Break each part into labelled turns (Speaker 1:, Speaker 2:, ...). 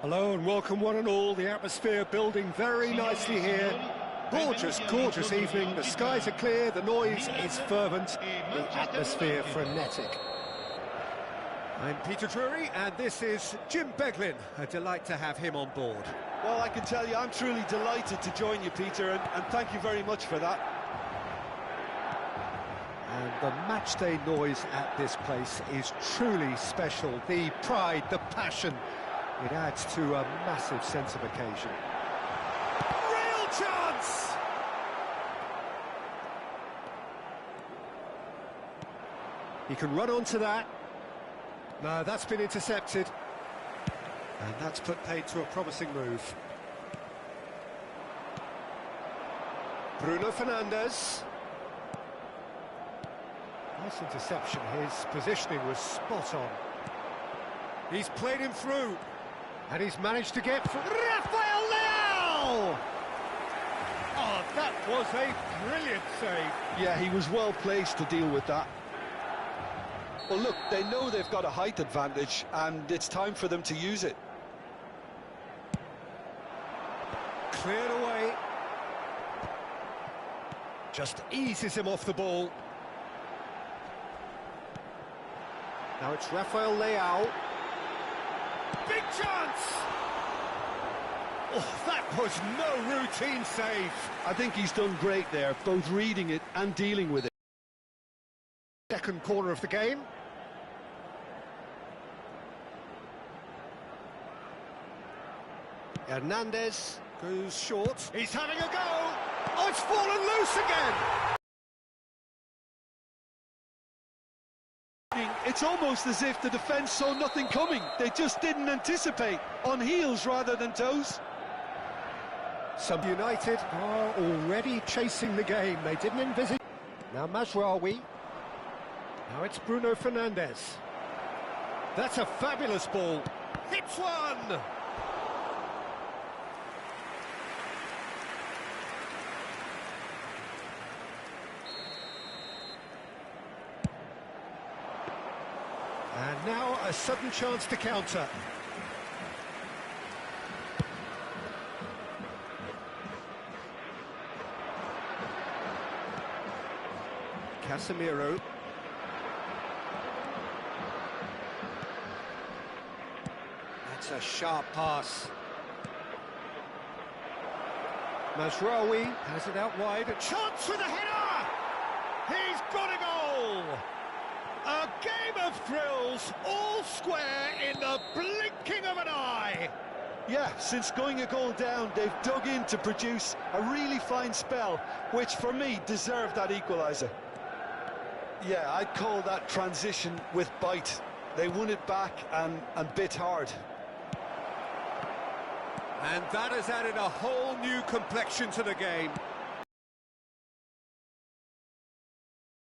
Speaker 1: Hello and welcome one and all. The atmosphere building very nicely here. Gorgeous, gorgeous evening. The skies are clear, the noise is fervent, the atmosphere frenetic. I'm Peter Drury and this is Jim Beglin. A delight to have him on board.
Speaker 2: Well, I can tell you I'm truly delighted to join you, Peter, and thank you very much for that.
Speaker 1: And the matchday noise at this place is truly special. The pride, the passion, it adds to a massive sense of occasion.
Speaker 2: Real chance!
Speaker 1: He can run onto that. No, that's been intercepted. And that's put paid to a promising move. Bruno Fernandes. Nice interception. His positioning was spot on. He's played him through. And he's managed to get Rafael Leao! Oh, that was a brilliant save.
Speaker 2: Yeah, he was well placed to deal with that. Well, look, they know they've got a height advantage, and it's time for them to use it.
Speaker 1: Cleared away. Just eases him off the ball. Now it's Rafael Leao. Big chance! Oh, that was no routine save.
Speaker 2: I think he's done great there, both reading it and dealing with it.
Speaker 1: Second corner of the game. Hernandez goes short. He's having a go. Oh, it's fallen loose again.
Speaker 2: It's almost as if the defence saw nothing coming. They just didn't anticipate. On heels rather than toes.
Speaker 1: Some United are already chasing the game. They didn't envisage. Now Mazraoui. Now it's Bruno Fernandes. That's a fabulous ball. Hits one! And now a sudden chance to counter. Casemiro. That's a sharp pass. Mazraoui has it out wide. A chance with a header! He's got a goal! A game of thrills, all square in the blinking of an eye.
Speaker 2: Yeah, since going a goal down, they've dug in to produce a really fine spell, which for me deserved that equaliser. Yeah, I'd call that transition with bite. They won it back and bit hard.
Speaker 1: And that has added a whole new complexion to the game.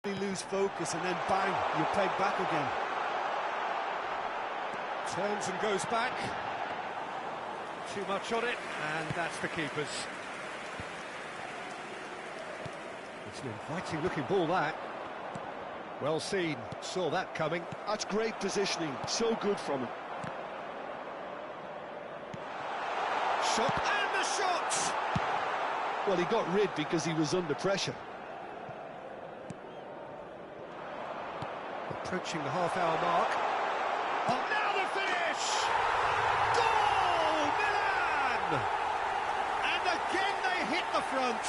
Speaker 2: You lose focus and then bang, you're pegged back again.
Speaker 1: Turns and goes back. Too much on it, and that's the keeper's. It's an inviting looking ball, that. Well seen, saw that coming.
Speaker 2: That's great positioning, so good from him.
Speaker 1: Shot, and the shot!
Speaker 2: Well, he got rid because he was under pressure.
Speaker 1: Approaching the half-hour mark. Oh, now the finish! Goal, Milan! And again they hit the front.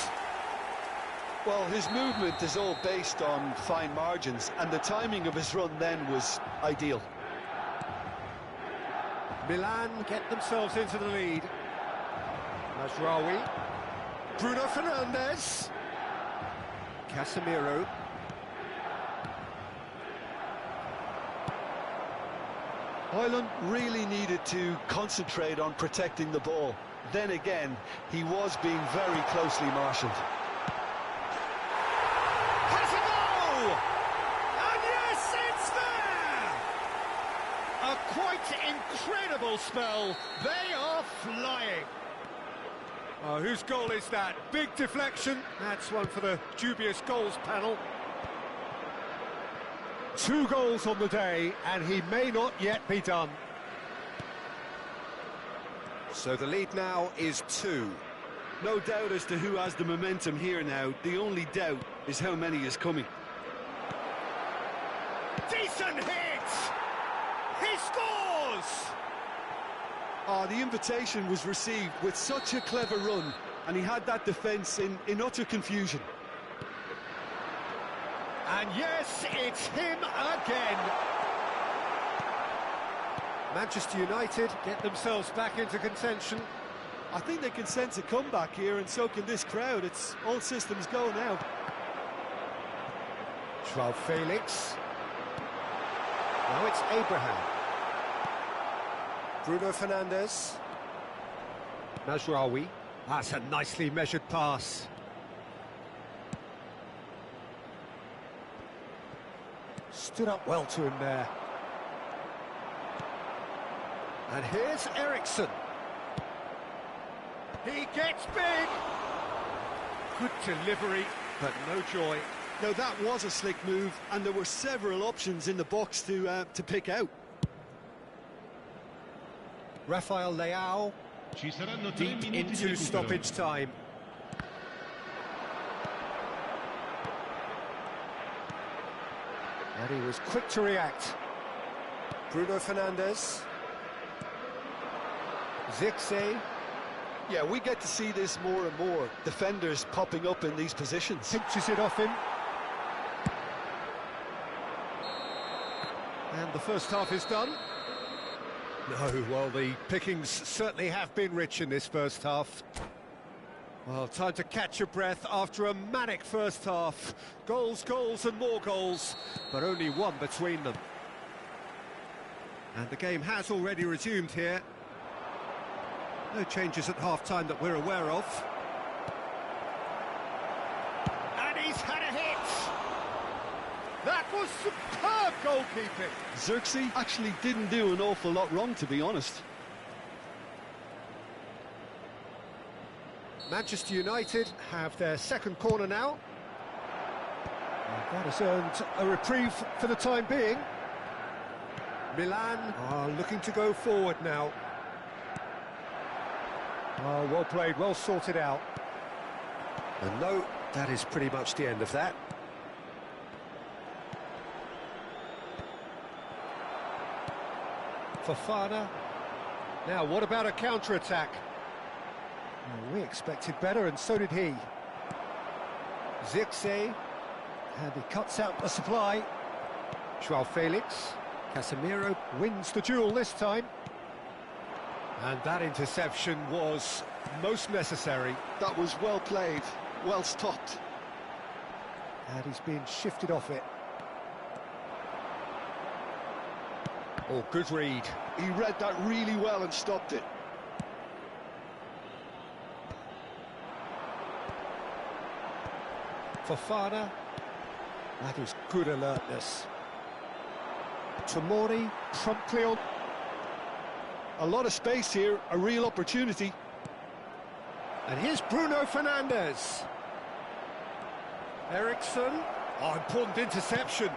Speaker 2: Well, his movement is all based on fine margins, and the timing of his run then was ideal.
Speaker 1: Milan get themselves into the lead. Mazraoui. Bruno Fernandes. Casemiro.
Speaker 2: Ireland really needed to concentrate on protecting the ball. Then again, he was being very closely marshalled.
Speaker 1: Has a go! And yes, it's there! A quite incredible spell. They are flying. Oh, whose goal is that? Big deflection. That's one for the dubious goals panel. 2 goals on the day, and he may not yet be done. So the lead now is 2.
Speaker 2: No doubt as to who has the momentum here now. The only doubt is how many is coming.
Speaker 1: Decent hit! He scores!
Speaker 2: Oh, the invitation was received with such a clever run, and he had that defence in utter confusion.
Speaker 1: And yes, it's him again. Manchester United get themselves back into contention.
Speaker 2: I think they can sense a comeback here, and so can this crowd. It's all systems go now.
Speaker 1: João Felix. Now it's Abraham. Bruno Fernandes. Mazraoui. That's a nicely measured pass. Stood up well to him there. And here's Eriksson. He gets big. Good delivery, but no joy.
Speaker 2: Now that was a slick move, and there were several options in the box to pick out.
Speaker 1: Rafael Leao, deep into stoppage time. And he was quick to react. Bruno Fernandes. Zirkzee.
Speaker 2: Yeah, we get to see this more and more. Defenders popping up in these positions.
Speaker 1: Pinches it off him. And the first half is done. No, well, the pickings certainly have been rich in this first half. Well, time to catch your breath after a manic first half. Goals, goals and more goals, but only one between them. And the game has already resumed here. No changes at half-time that we're aware of. And he's had a hit! That was superb goalkeeping!
Speaker 2: Zirkzee actually didn't do an awful lot wrong, to be honest.
Speaker 1: Manchester United have their second corner now. And that has earned a reprieve for the time being. Milan are looking to go forward now. Oh, well played, well sorted out. And no, that is pretty much the end of that. Fofana. Now, what about a counter-attack? Well, we expected better, and so did he. Zirkzee. And he cuts out the supply. João Felix. Casemiro wins the duel this time. And that interception was most necessary.
Speaker 2: That was well played, well stopped.
Speaker 1: And he's being shifted off it. Oh, good read.
Speaker 2: He read that really well and stopped it.
Speaker 1: Fofana. That is good alertness. Tomori promptly on.
Speaker 2: A lot of space here, a real opportunity.
Speaker 1: And here's Bruno Fernandes. Eriksson. Oh, important interception.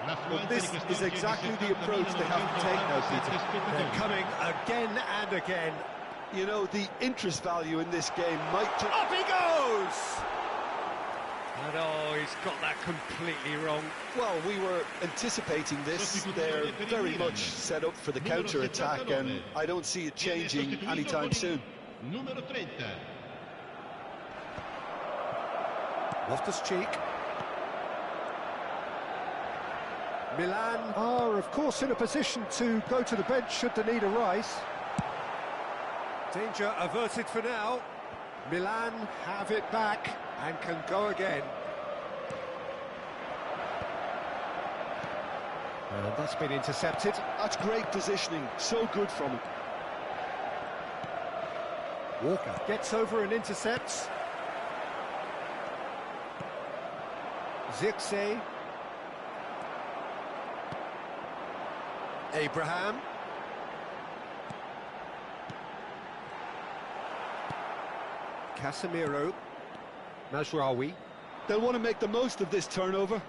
Speaker 2: Well, this is exactly the approach they have to take now, Peter.
Speaker 1: They're coming again and again.
Speaker 2: You know, the interest value in this game might...
Speaker 1: Up he goes! And oh, he's got that completely wrong.
Speaker 2: Well, we were anticipating this. They're very much set up for the counter-attack, and I don't see it changing anytime soon.
Speaker 1: Loftus-Cheek. Milan are, of course, in a position to go to the bench should the need arise. Danger averted for now. Milan have it back and can go again. And that's been intercepted.
Speaker 2: That's great positioning, so good from him.
Speaker 1: Walker gets over and intercepts. Zirkzee. Abraham. Casemiro. Mazraoui.
Speaker 2: They'll want to make the most of this turnover.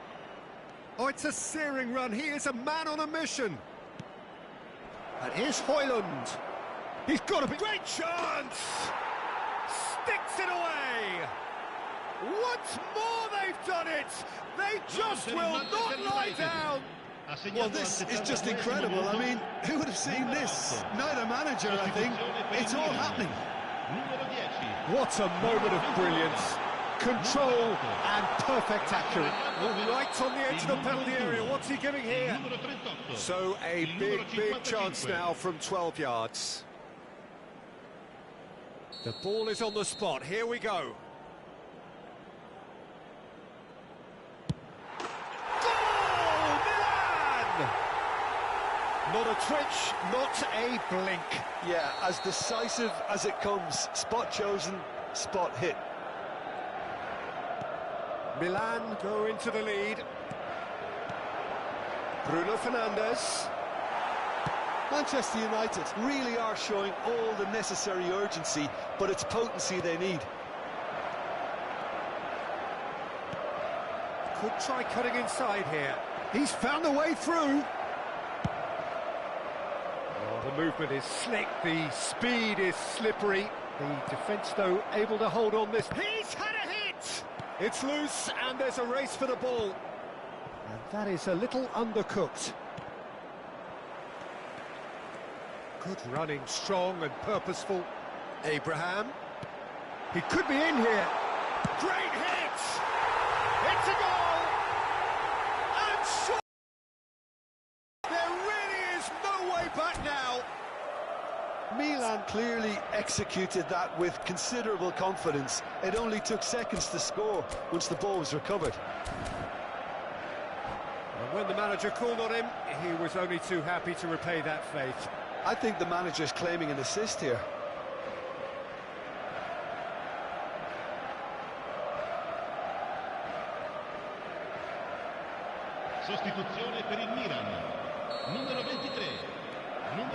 Speaker 1: Oh, it's a searing run. He is a man on a mission. And here's Højlund. He's got to be... Great chance! Sticks it away! Once more they've done it! They just will not lie down!
Speaker 2: Well, this is just incredible. I mean, who would have seen this? Neither manager, I think. It's all happening.
Speaker 1: What a moment of brilliance. Control and perfect accuracy. Right on the edge of the penalty area. What's he giving here? So a big chance now from 12 yards. The ball is on the spot. Here we go. Goal! Milan! Not a twitch, not a blink.
Speaker 2: Yeah, as decisive as it comes. Spot chosen, spot hit.
Speaker 1: Milan go into the lead. Bruno Fernandes.
Speaker 2: Manchester United really are showing all the necessary urgency, but it's potency they need.
Speaker 1: Could try cutting inside here. He's found a way through. Oh, the movement is slick, the speed is slippery. The defence, though, able to hold on this. He's had a hit! It's loose, and there's a race for the ball. And that is a little undercooked. Good running, strong and purposeful. Abraham. He could be in here. Great hit! It's a goal! And sure, there really is no way back now.
Speaker 2: Milan clearly executed that with considerable confidence. It only took seconds to score once the ball was recovered.
Speaker 1: And when the manager called on him, he was only too happy to repay that faith.
Speaker 2: I think the manager's claiming an assist here.
Speaker 3: Sostituzione per il Milan. Numero 23.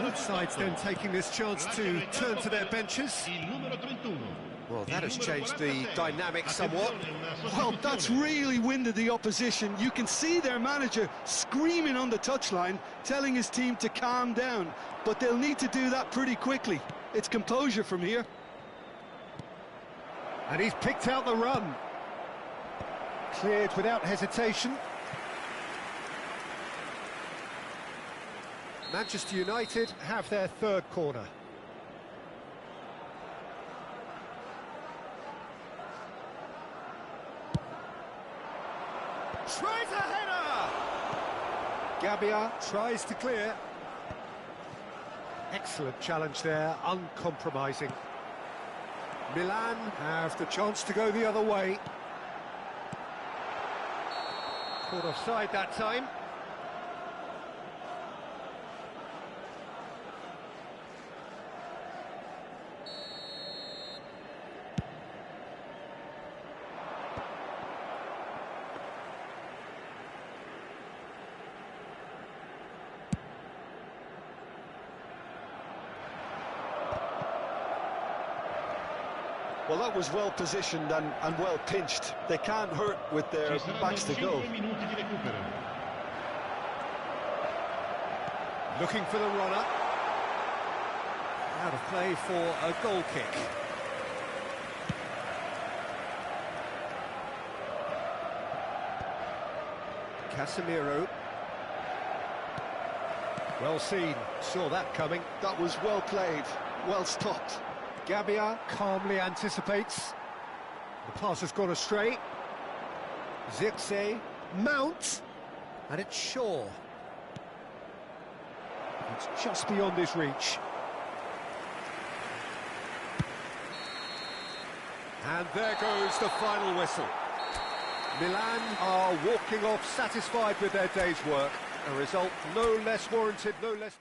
Speaker 1: Both sides then taking this chance to turn to their benches. Well, that has changed the dynamic somewhat.
Speaker 2: Well, that's really winded the opposition. You can see their manager screaming on the touchline, telling his team to calm down. But they'll need to do that pretty quickly. It's composure from here.
Speaker 1: And he's picked out the run. Cleared without hesitation. Manchester United have their third corner. Tries a header! Gabbia tries to clear. Excellent challenge there, uncompromising. Milan have the chance to go the other way. Caught offside that time.
Speaker 2: Well, that was well positioned and well pinched. They can't hurt with their backs to go.
Speaker 1: Looking for the runner. Out of play for a goal kick. Casemiro. Well seen, saw that coming.
Speaker 2: That was well played, well stopped.
Speaker 1: Gabbia calmly anticipates. The pass has gone astray. Zirkzee, Mount, and it's Shaw. It's just beyond his reach. And there goes the final whistle. Milan are walking off satisfied with their day's work. A result no less warranted, no less...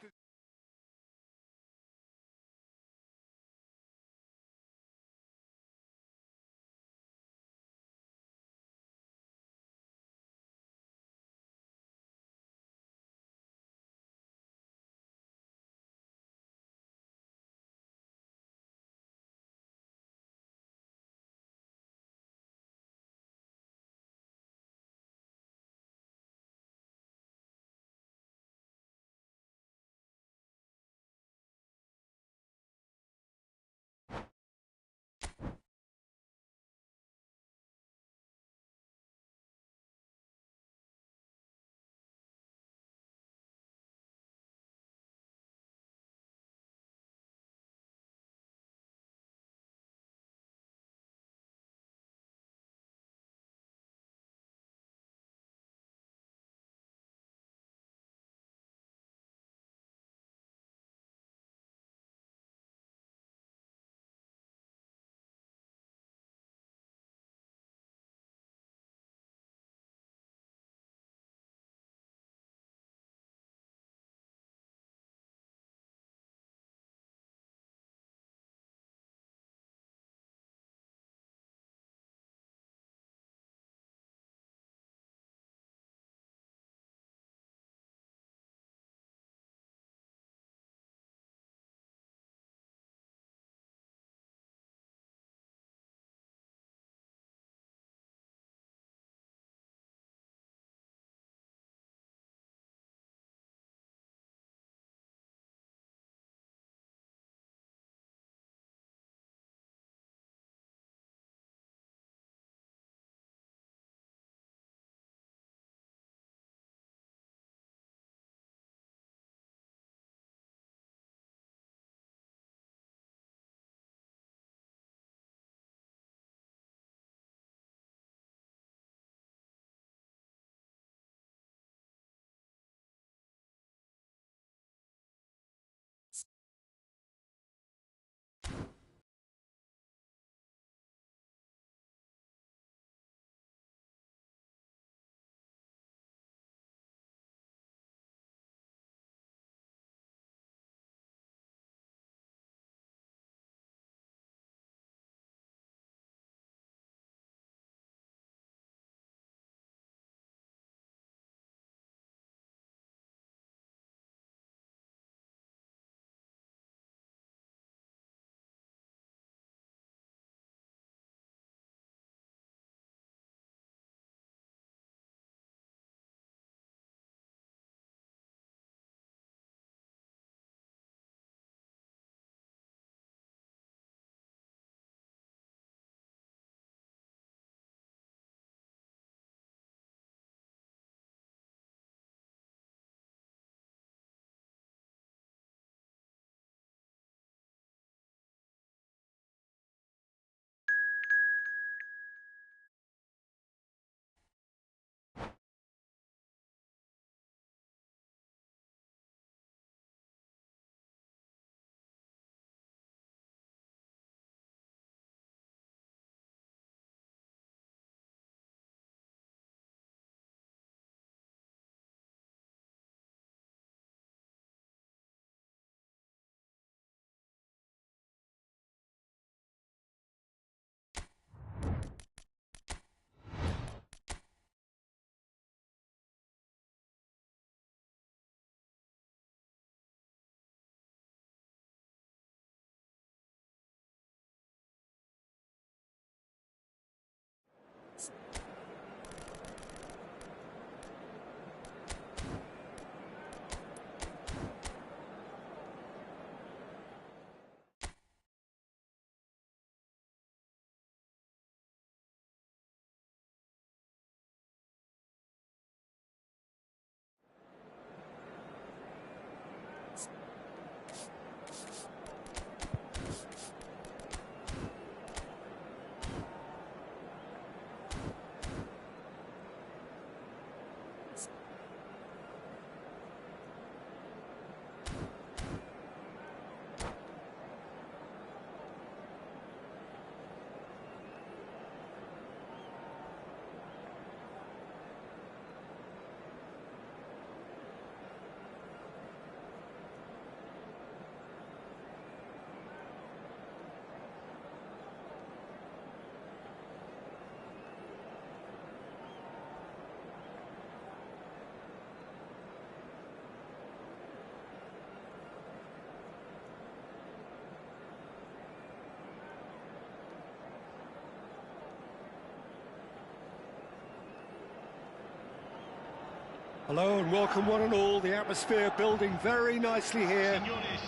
Speaker 1: Hello and welcome one and all. The atmosphere building very nicely here.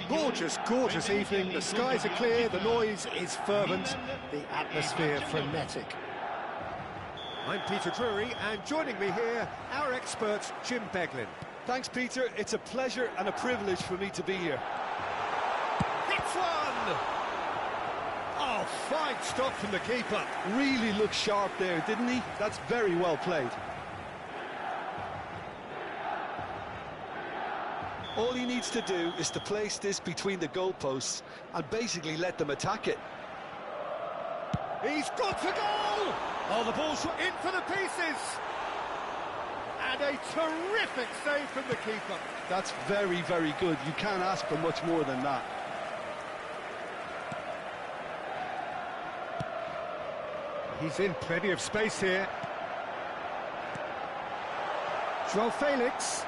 Speaker 1: Gorgeous, gorgeous evening. The skies are clear, the noise is fervent, the atmosphere frenetic. I'm Peter Drury, and joining me here, our expert Jim Beglin.
Speaker 2: Thanks, Peter. It's a pleasure and a privilege for me to be here.
Speaker 1: Hits one! Oh, fine stop from the keeper.
Speaker 2: Really looked sharp there, didn't he? That's very well played. All he needs to do is to place this between the goalposts and basically let them attack it.
Speaker 1: He's gone for goal! Oh, the ball's in for the pieces! And a terrific save from the keeper.
Speaker 2: That's very, very good. You can't ask for much more than that.
Speaker 1: He's in plenty of space here. João Felix.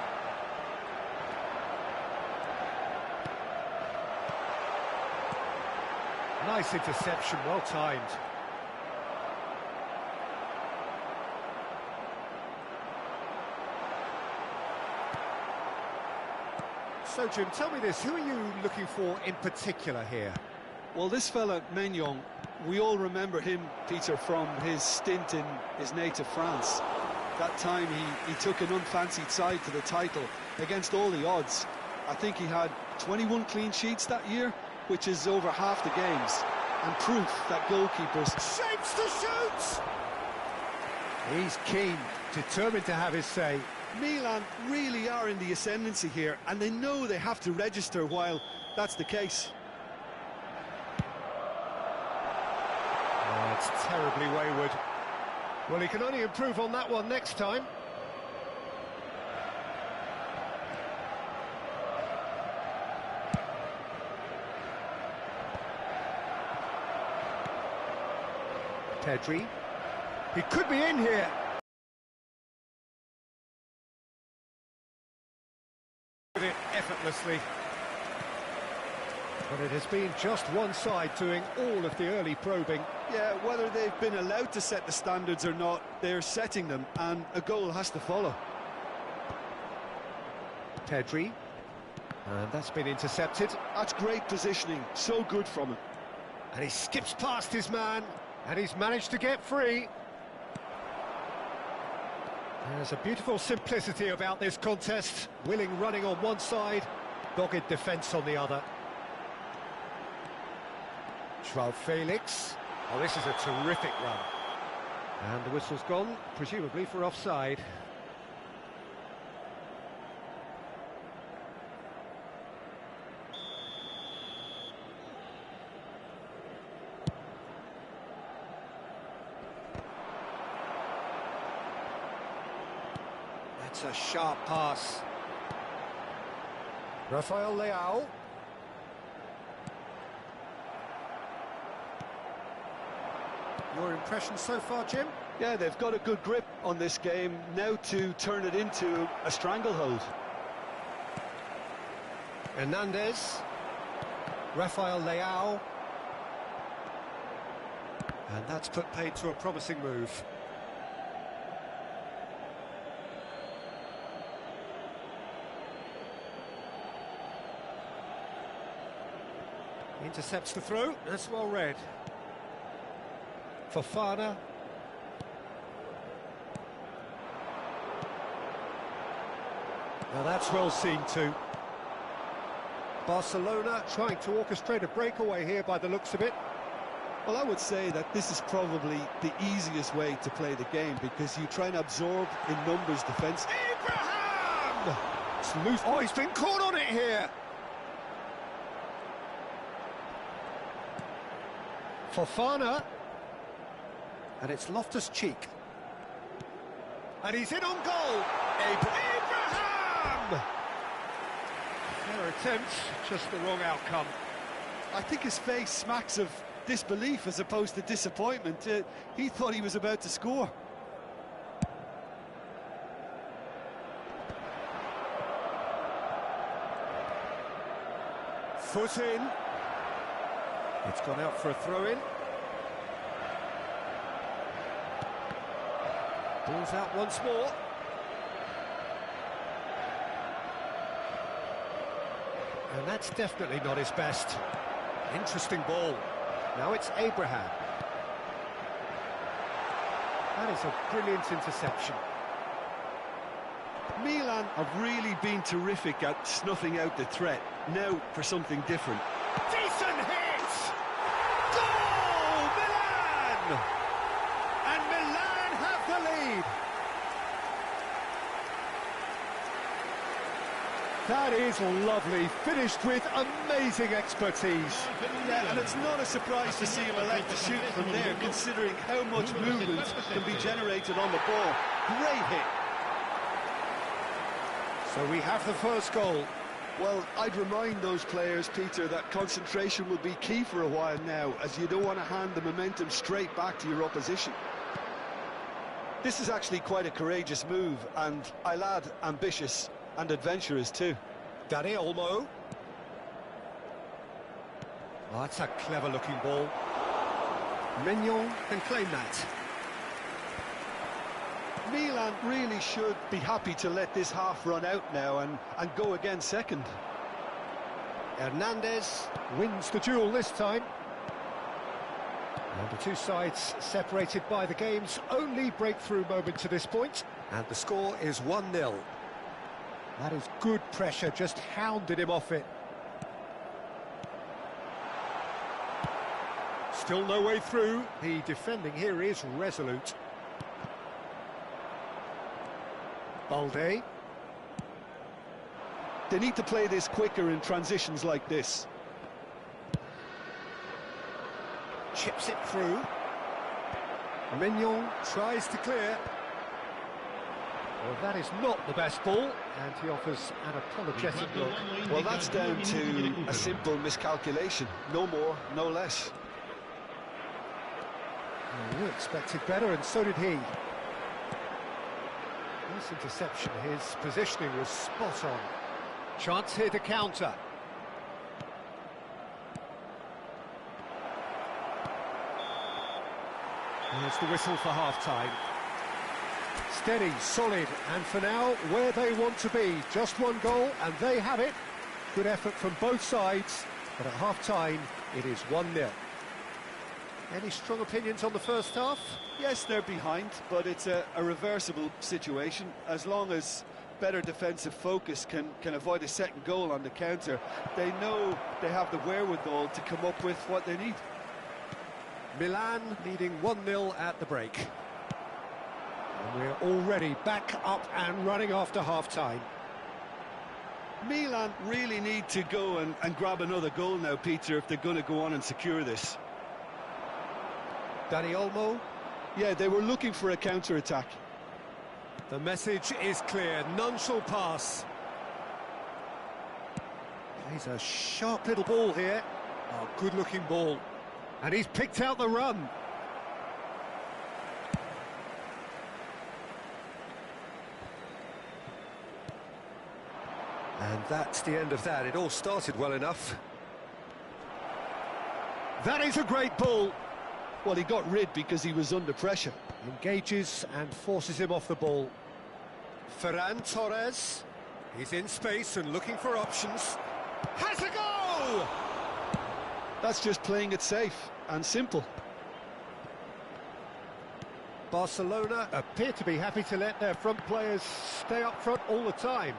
Speaker 1: Nice interception, well timed. So, Jim, tell me this, who are you looking for in particular here?
Speaker 2: Well, this fella, Maignan, we all remember him, Peter, from his stint in his native France. That time he took an unfancied side to the title against all the odds. I think he had 21 clean sheets that year, which is over half the games, and proof that goalkeepers...
Speaker 1: Shapes to shoot! He's keen, determined to have his say.
Speaker 2: Milan really are in the ascendancy here, and they know they have to register while that's the case.
Speaker 1: Oh, it's terribly wayward. Well, he can only improve on that one next time. Pedri. He could be in here. Did it effortlessly. But it has been just one side doing all of the early probing.
Speaker 2: Yeah, whether they've been allowed to set the standards or not, they're setting them, and a goal has to follow.
Speaker 1: Pedri. And that's been intercepted.
Speaker 2: That's great positioning, so good from him.
Speaker 1: And he skips past his man. And he's managed to get free. There's a beautiful simplicity about this contest. Willing running on one side, dogged defence on the other. João Felix. Oh, this is a terrific run. And the whistle's gone, presumably for offside. It's a sharp pass. Rafael Leao. Your impression so far, Jim?
Speaker 2: Yeah, they've got a good grip on this game, now to turn it into a stranglehold.
Speaker 1: Hernandez. Rafael Leao. And that's put paid to a promising move. Intercepts the throw, that's well read. Fofana. Now that's well seen too. Barcelona trying to orchestrate a breakaway here by the looks of it.
Speaker 2: Well, I would say that this is probably the easiest way to play the game, because you try and absorb in numbers defence.
Speaker 1: Abraham! It's loose. Oh, he's been caught on it here. Fofana, and it's Loftus-Cheek, and he's in on goal. Abraham! Fair attempt, just the wrong outcome.
Speaker 2: I think his face smacks of disbelief as opposed to disappointment. He thought he was about to score.
Speaker 1: Foot in. It's gone out for a throw-in. Ball's out once more. And that's definitely not his best. Interesting ball. Now it's Abraham. That is a brilliant interception.
Speaker 2: Milan have really been terrific at snuffing out the threat. Now for something different.
Speaker 1: Decent hit! Goal! Milan! And Milan have the lead. That is lovely, finished with amazing expertise.
Speaker 2: Yeah, and it's not a surprise to see him elect to shoot from there, considering how much movement can be generated on the ball. Great hit.
Speaker 1: So we have the first goal.
Speaker 2: Well, I'd remind those players, Peter, that concentration will be key for a while now, as you don't want to hand the momentum straight back to your opposition. This is actually quite a courageous move, and I'll add ambitious and adventurous too.
Speaker 1: Dani Olmo. Oh, that's a clever-looking ball. Mignon can claim that.
Speaker 2: Milan really should be happy to let this half run out now and go again second.
Speaker 1: Hernandez wins the duel this time. And the two sides separated by the game's only breakthrough moment to this point. And the score is 1-0. That is good pressure, just hounded him off it. Still no way through. The defending here is resolute. Balde.
Speaker 2: They need to play this quicker in transitions like this.
Speaker 1: Chips it through. Mignon tries to clear. Well, that is not the best ball, and he offers an apologetic look.
Speaker 2: Well, that's down to a simple miscalculation. No more, no less.
Speaker 1: Well, you expected better, and so did he. Nice interception. His positioning was spot on. Chance here to counter. There's the whistle for half-time. Steady, solid, and for now, where they want to be. Just one goal, and they have it. Good effort from both sides, but at half-time, it is 1-0. Any strong opinions on the first half?
Speaker 2: Yes, they're behind, but it's a reversible situation. As long as better defensive focus can avoid a second goal on the counter, they know they have the wherewithal to come up with what they need.
Speaker 1: Milan leading 1-0 at the break. And we're already back up and running after half-time.
Speaker 2: Milan really need to go and grab another goal now, Peter, if they're going to go on and secure this.
Speaker 1: Dani Olmo.
Speaker 2: Yeah, they were looking for a counter-attack.
Speaker 1: The message is clear, none shall pass. He's a sharp little ball here. Oh, good-looking ball. And he's picked out the run. And that's the end of that. It all started well enough. That is a great ball.
Speaker 2: Well, he got rid because he was under pressure.
Speaker 1: Engages and forces him off the ball. Ferran Torres. He's in space and looking for options. Has a goal!
Speaker 2: That's just playing it safe and simple.
Speaker 1: Barcelona appear to be happy to let their front players stay up front all the time.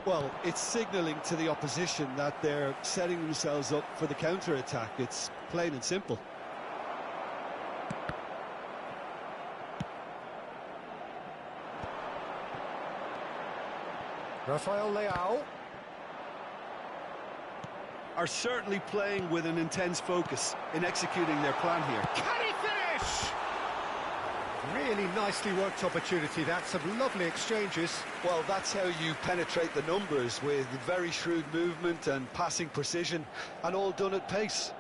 Speaker 2: Well, it's signalling to the opposition that they're setting themselves up for the counter-attack. It's plain and simple.
Speaker 1: Rafael Leao
Speaker 2: are certainly playing with an intense focus in executing their plan here.
Speaker 1: Can he finish? Really nicely worked opportunity. That's some lovely exchanges.
Speaker 2: Well, that's how you penetrate the numbers, with very shrewd movement and passing precision, and all done at pace.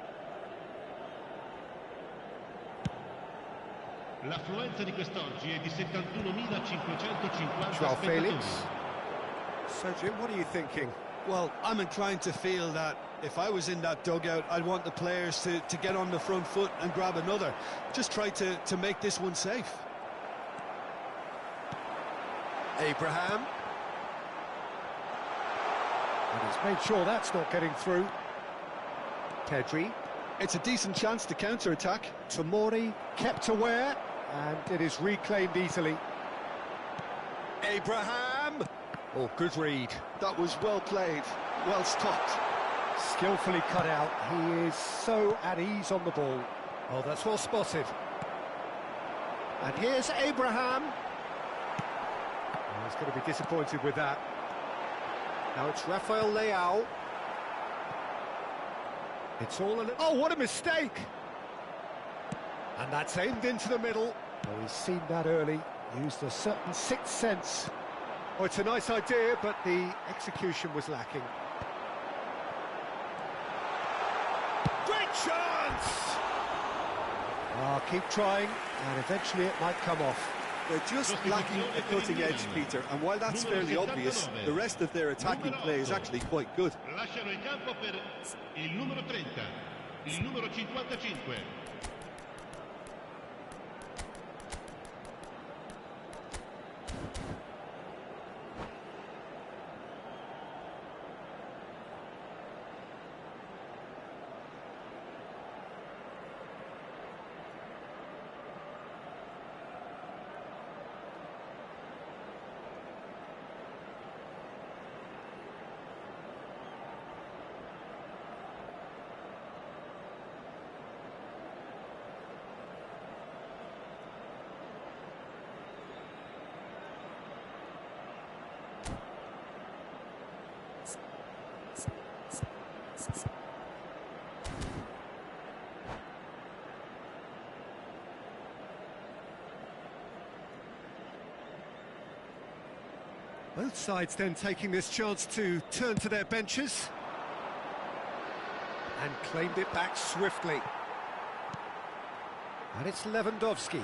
Speaker 3: L'affluenza di quest'oggi è di 71.550
Speaker 1: Joao Felix.
Speaker 3: spettatori.
Speaker 1: So, Jim, what are you thinking?
Speaker 2: Well, I'm inclined to feel that if I was in that dugout, I'd want the players to get on the front foot and grab another. Just try to make this one safe.
Speaker 1: Abraham. And he's made sure that's not getting through. Pedri.
Speaker 2: It's a decent chance to counter-attack.
Speaker 1: Tomori kept aware, and it is reclaimed easily. Abraham! Oh, good read.
Speaker 2: That was well played, well stopped.
Speaker 1: Skillfully cut out. He is so at ease on the ball. Oh, that's well spotted. And here's Abraham. Oh, he's going to be disappointed with that. Now it's Rafael Leao. It's all a little... Oh, what a mistake! And that's aimed into the middle. Oh, he's seen that early. Used a certain sixth sense. Oh, it's a nice idea, but the execution was lacking. Great chance! Oh, keep trying, and eventually it might come off.
Speaker 4: They're just lacking a cutting edge, Peter, and while that's fairly obvious, the rest of their attacking play is actually quite good.
Speaker 3: Lasciano il campo per il numero 30, il numero 55.
Speaker 1: Both sides then taking this chance to turn to their benches. And claimed it back swiftly. And it's Lewandowski.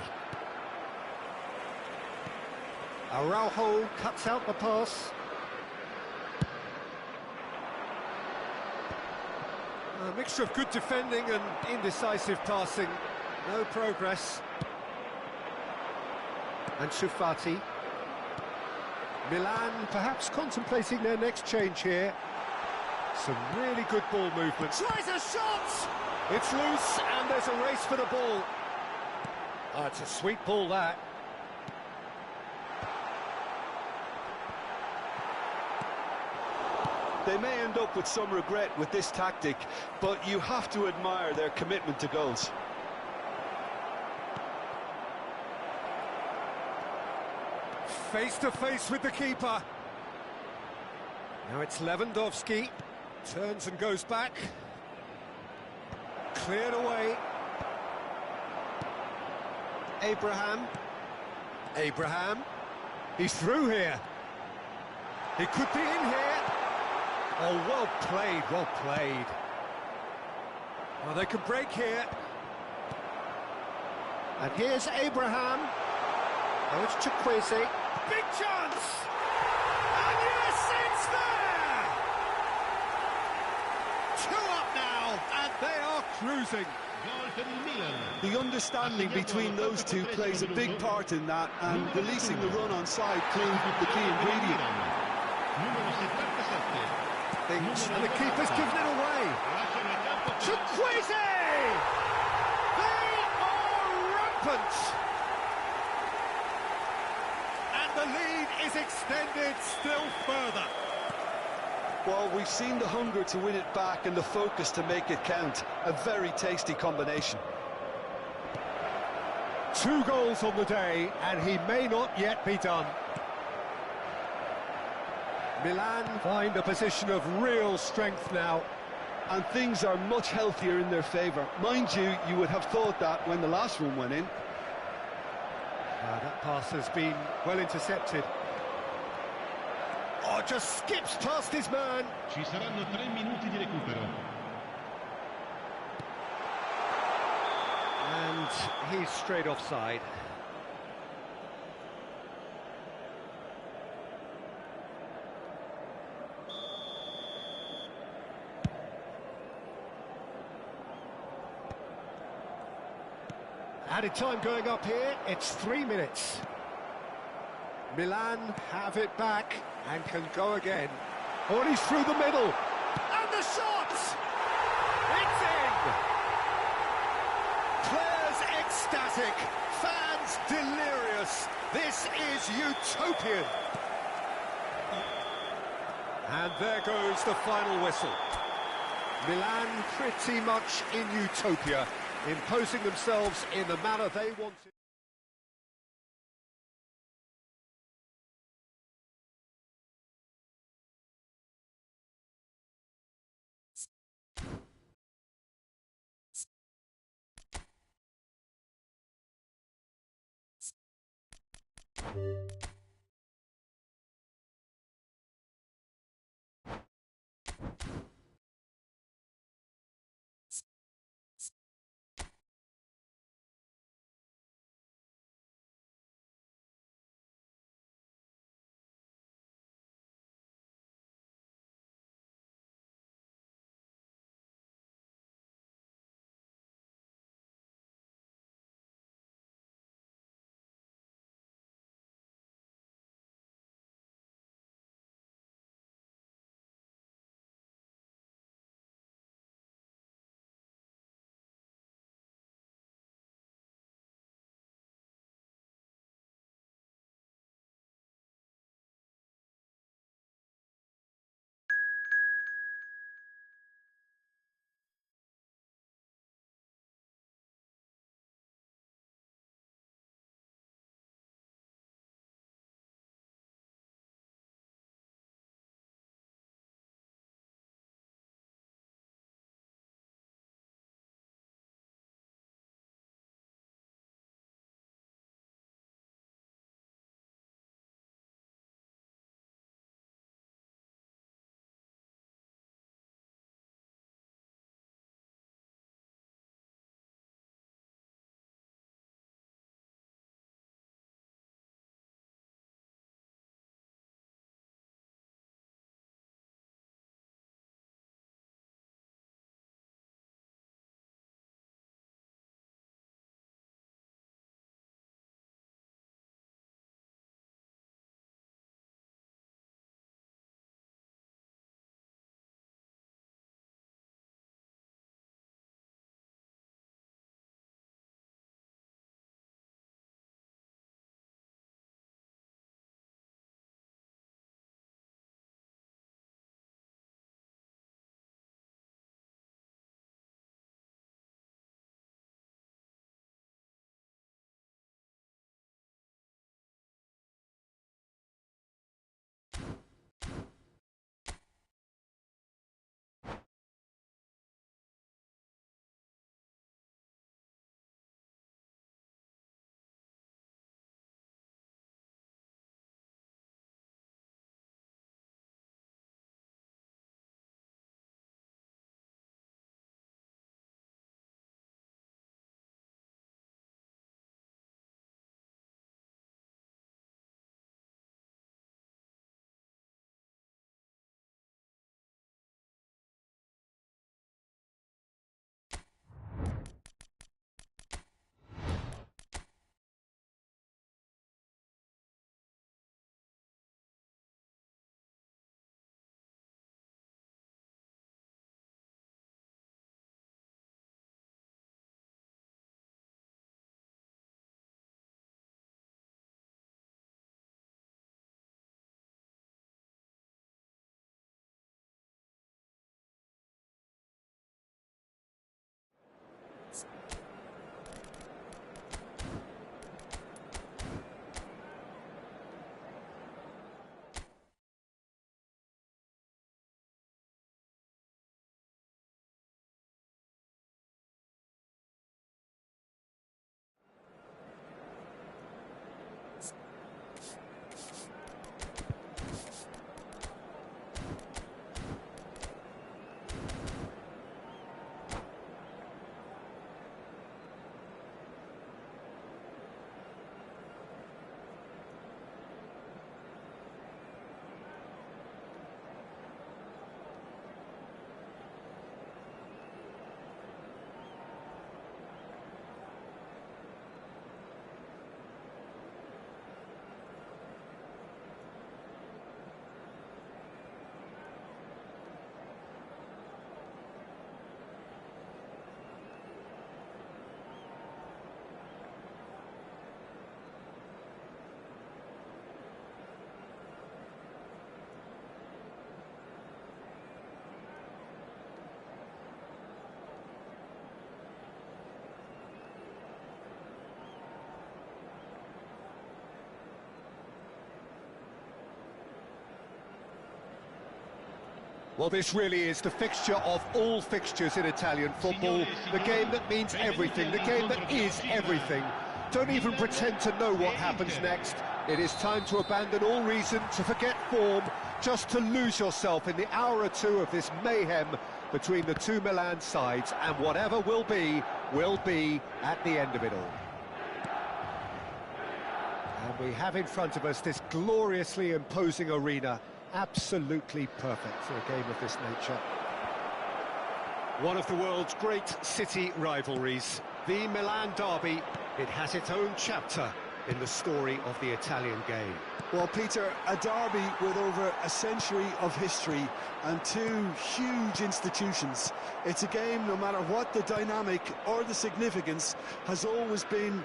Speaker 1: Araujo cuts out the pass. A mixture of good defending and indecisive passing. No progress. And Shufati. Milan perhaps contemplating their next change here. Some really good ball movement. Tries a shot! It's loose and there's a race for the ball. Oh, it's a sweet ball, that.
Speaker 2: They may end up with some regret with this tactic, but you have to admire their commitment to goals.
Speaker 1: Face to face with the keeper. Now it's Lewandowski. Turns and goes back. Cleared away. Abraham. Abraham. He's through here. He could be in here. Oh, well played, well played. Well, they could break here. And here's Abraham. Oh, it's Chukwueze. Big chance! And yes, it's there! 2 up now, and they are cruising.
Speaker 2: The understanding between those two plays a big part in that, and releasing the run on side proved the key ingredient.
Speaker 1: And the keeper's given it away. Chukwueze! They are rampant! The lead is extended still further.
Speaker 2: Well, we've seen the hunger to win it back and the focus to make it count. A very tasty combination.
Speaker 1: 2 goals on the day, and he may not yet be done. Milan find a position of real strength now.
Speaker 2: And things are much healthier in their favour. Mind you, you would have thought that when the last one went in.
Speaker 1: That pass has been well intercepted. Oh, just skips past his man.
Speaker 3: Ci saranno 3 minuti di recupero.
Speaker 1: And he's straight offside. Added time going up here, it's 3 minutes. Milan have it back and can go again. Oh, and he's through the middle. And the shot! It's in! Players ecstatic, fans delirious. This is utopian. And there goes the final whistle. Milan pretty much in utopia, imposing themselves in the manner they wanted. Well, this really is the fixture of all fixtures in Italian football. The game that means everything, the game that is everything. Don't even pretend to know what happens next. It is time to abandon all reason, to forget form, just to lose yourself in the hour or two of this mayhem between the two Milan sides, and whatever will be at the end of it all. And we have in front of us this gloriously imposing arena, absolutely perfect for a game of this nature. One of the world's great city rivalries, the Milan derby. It has its own chapter in the story of the Italian game.
Speaker 2: Well, Peter, a derby with over a century of history and two huge institutions. It's a game, no matter what the dynamic or the significance, has always been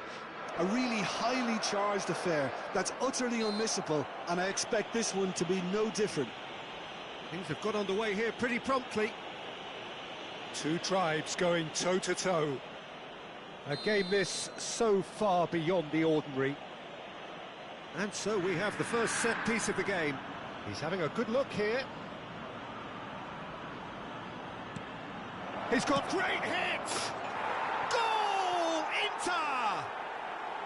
Speaker 2: a really highly charged affair that's utterly unmissable, and I expect this one to be no different.
Speaker 1: Things have got underway here pretty promptly. Two tribes going toe-to-toe. A game this so far beyond the ordinary. And so we have the first set piece of the game. He's having a good look here. He's got great hits! Goal! Inter!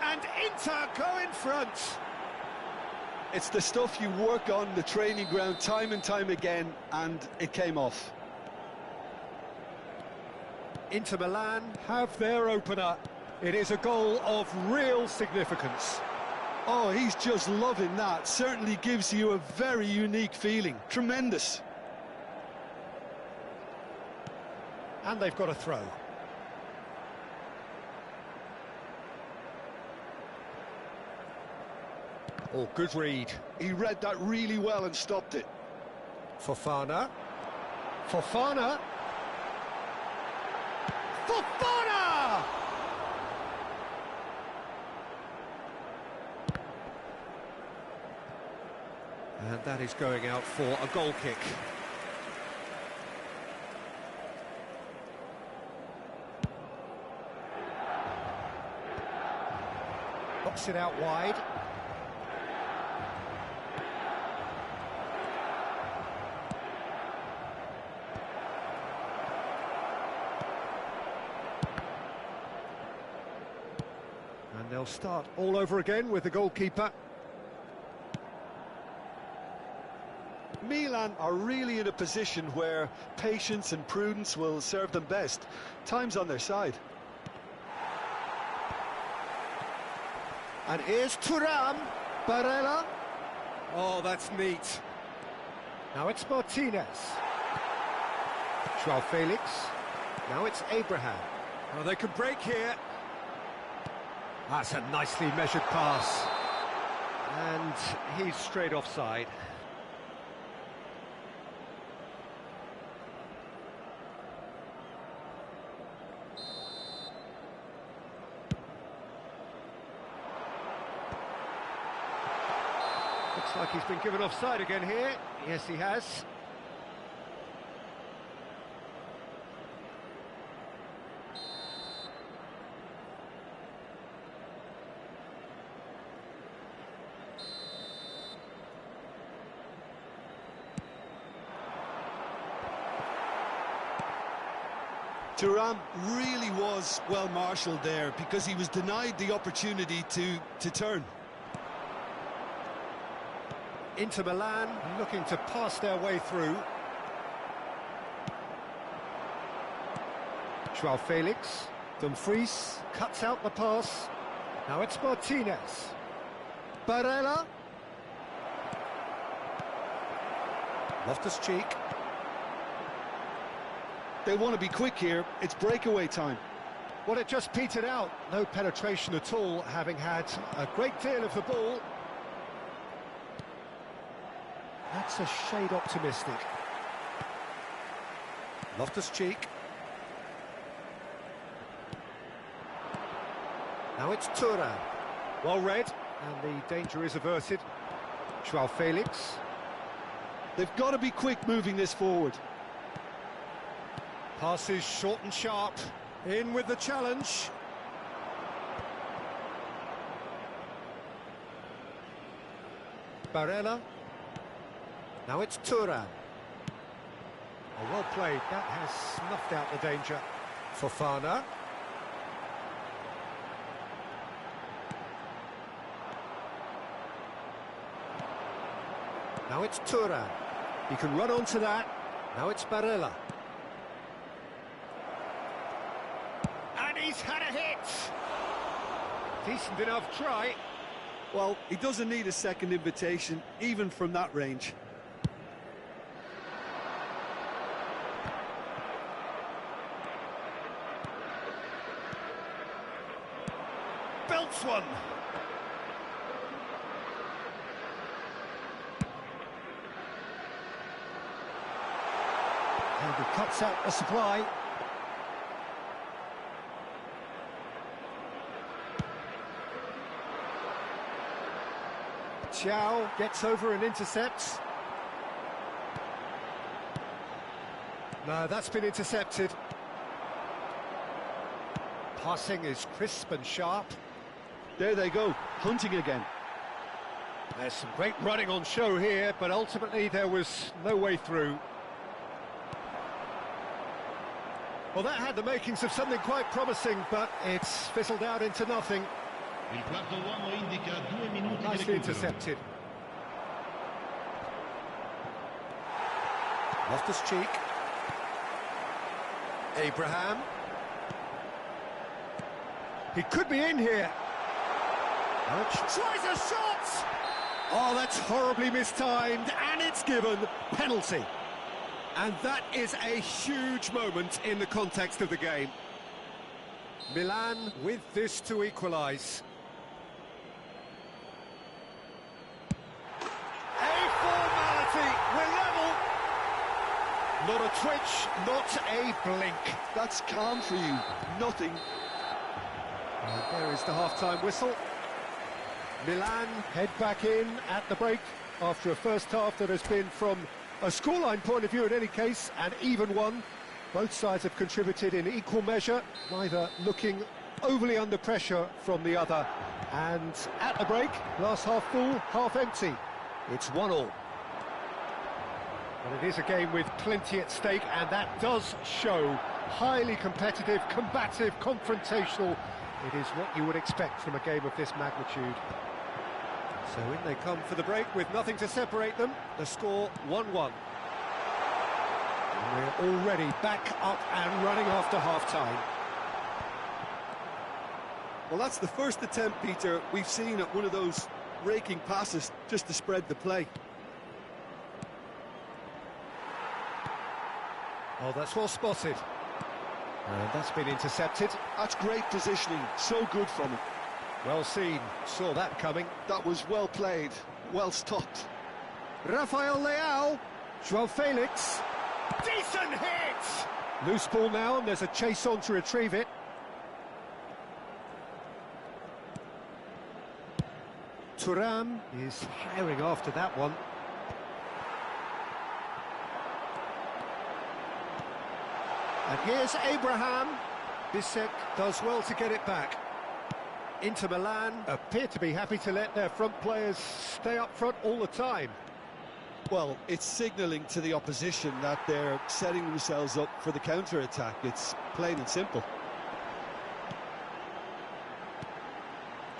Speaker 1: And Inter go in front.
Speaker 2: It's the stuff you work on the training ground time and time again, and it came off.
Speaker 1: Inter Milan have their opener. It is a goal of real significance.
Speaker 2: Oh, he's just loving that. Certainly gives you a very unique feeling. Tremendous.
Speaker 1: And they've got a throw. Oh, good read.
Speaker 2: He read that really well and stopped it.
Speaker 1: Fofana. Fofana. Fofana! And that is going out for a goal kick. Box it out wide. And they'll start all over again with the goalkeeper.
Speaker 2: Milan are really in a position where patience and prudence will serve them best. Time's on their side.
Speaker 1: And here's Thuram. Barella. Oh, that's neat. Now it's Martinez. Joao Felix. Now it's Abraham. Oh, they could break here. That's a nicely measured pass. And he's straight offside. Looks like he's been given offside again here. Yes, he has.
Speaker 2: Thuram really was well marshalled there because he was denied the opportunity to turn.
Speaker 1: Inter Milan looking to pass their way through. Joao Felix. Dumfries cuts out the pass. Now it's Martinez. Barella. Loftus-Cheek.
Speaker 2: They want to be quick here. It's breakaway time.
Speaker 1: Well, it just petered out. No penetration at all, having had a great deal of the ball. That's a shade optimistic. Loftus-Cheek. Now it's Thuram. Well read, and the danger is averted. Joao Felix.
Speaker 2: They've got to be quick moving this forward.
Speaker 1: Passes short and sharp. In with the challenge. Barella. Now it's Thuram. Oh, well played. That has snuffed out the danger. Fofana. Now it's Thuram. He can run onto that. Now it's Barella. And he's had a hit! Decent enough try.
Speaker 4: Well, he doesn't need a second invitation, even from that range.
Speaker 1: Belts one. And he cuts out the supply. Chow gets over and intercepts. No, that's been intercepted. Passing is crisp and sharp.
Speaker 4: There they go, hunting again.
Speaker 1: There's some great running on show here, but ultimately there was no way through. Well, that had the makings of something quite promising, but it's fizzled out into nothing.
Speaker 3: Il quarto uomo indica 2 minuti di
Speaker 1: Nicely
Speaker 3: recupero.
Speaker 1: intercepted. Loftus-Cheek. Abraham. He could be in here. Tries a shot! Oh, that's horribly mistimed, and it's given penalty. And that is a huge moment in the context of the game. Milan with this to equalise. A formality, we're level. Not a twitch, not a blink.
Speaker 2: That's calm for you. Nothing.
Speaker 1: And there is the half-time whistle. Milan head back in at the break after a first half that has been, from a scoreline point of view in any case, an even one. Both sides have contributed in equal measure, neither looking overly under pressure from the other. And at the break, glass half full, half empty. It's 1-1. But it is a game with plenty at stake, and that does show highly competitive, combative, confrontational. It is what you would expect from a game of this magnitude. So in they come for the break with nothing to separate them. The score 1-1. And we're already back up and running after half-time.
Speaker 4: Well, that's the first attempt, Peter, we've seen at one of those raking passes just to spread the play.
Speaker 1: Oh, that's well spotted. And that's been intercepted.
Speaker 2: That's great positioning. So good from him.
Speaker 1: Well seen. Saw that coming.
Speaker 2: That was well played. Well stopped.
Speaker 1: Rafael Leao. João Felix. Decent hit! Loose ball now, and there's a chase on to retrieve it. Thuram is herring after that one. And here's Abraham. Bissek does well to get it back. Inter Milan appear to be happy to let their front players stay up front all the time.
Speaker 2: Well, it's signalling to the opposition that they're setting themselves up for the counter-attack. It's plain and simple.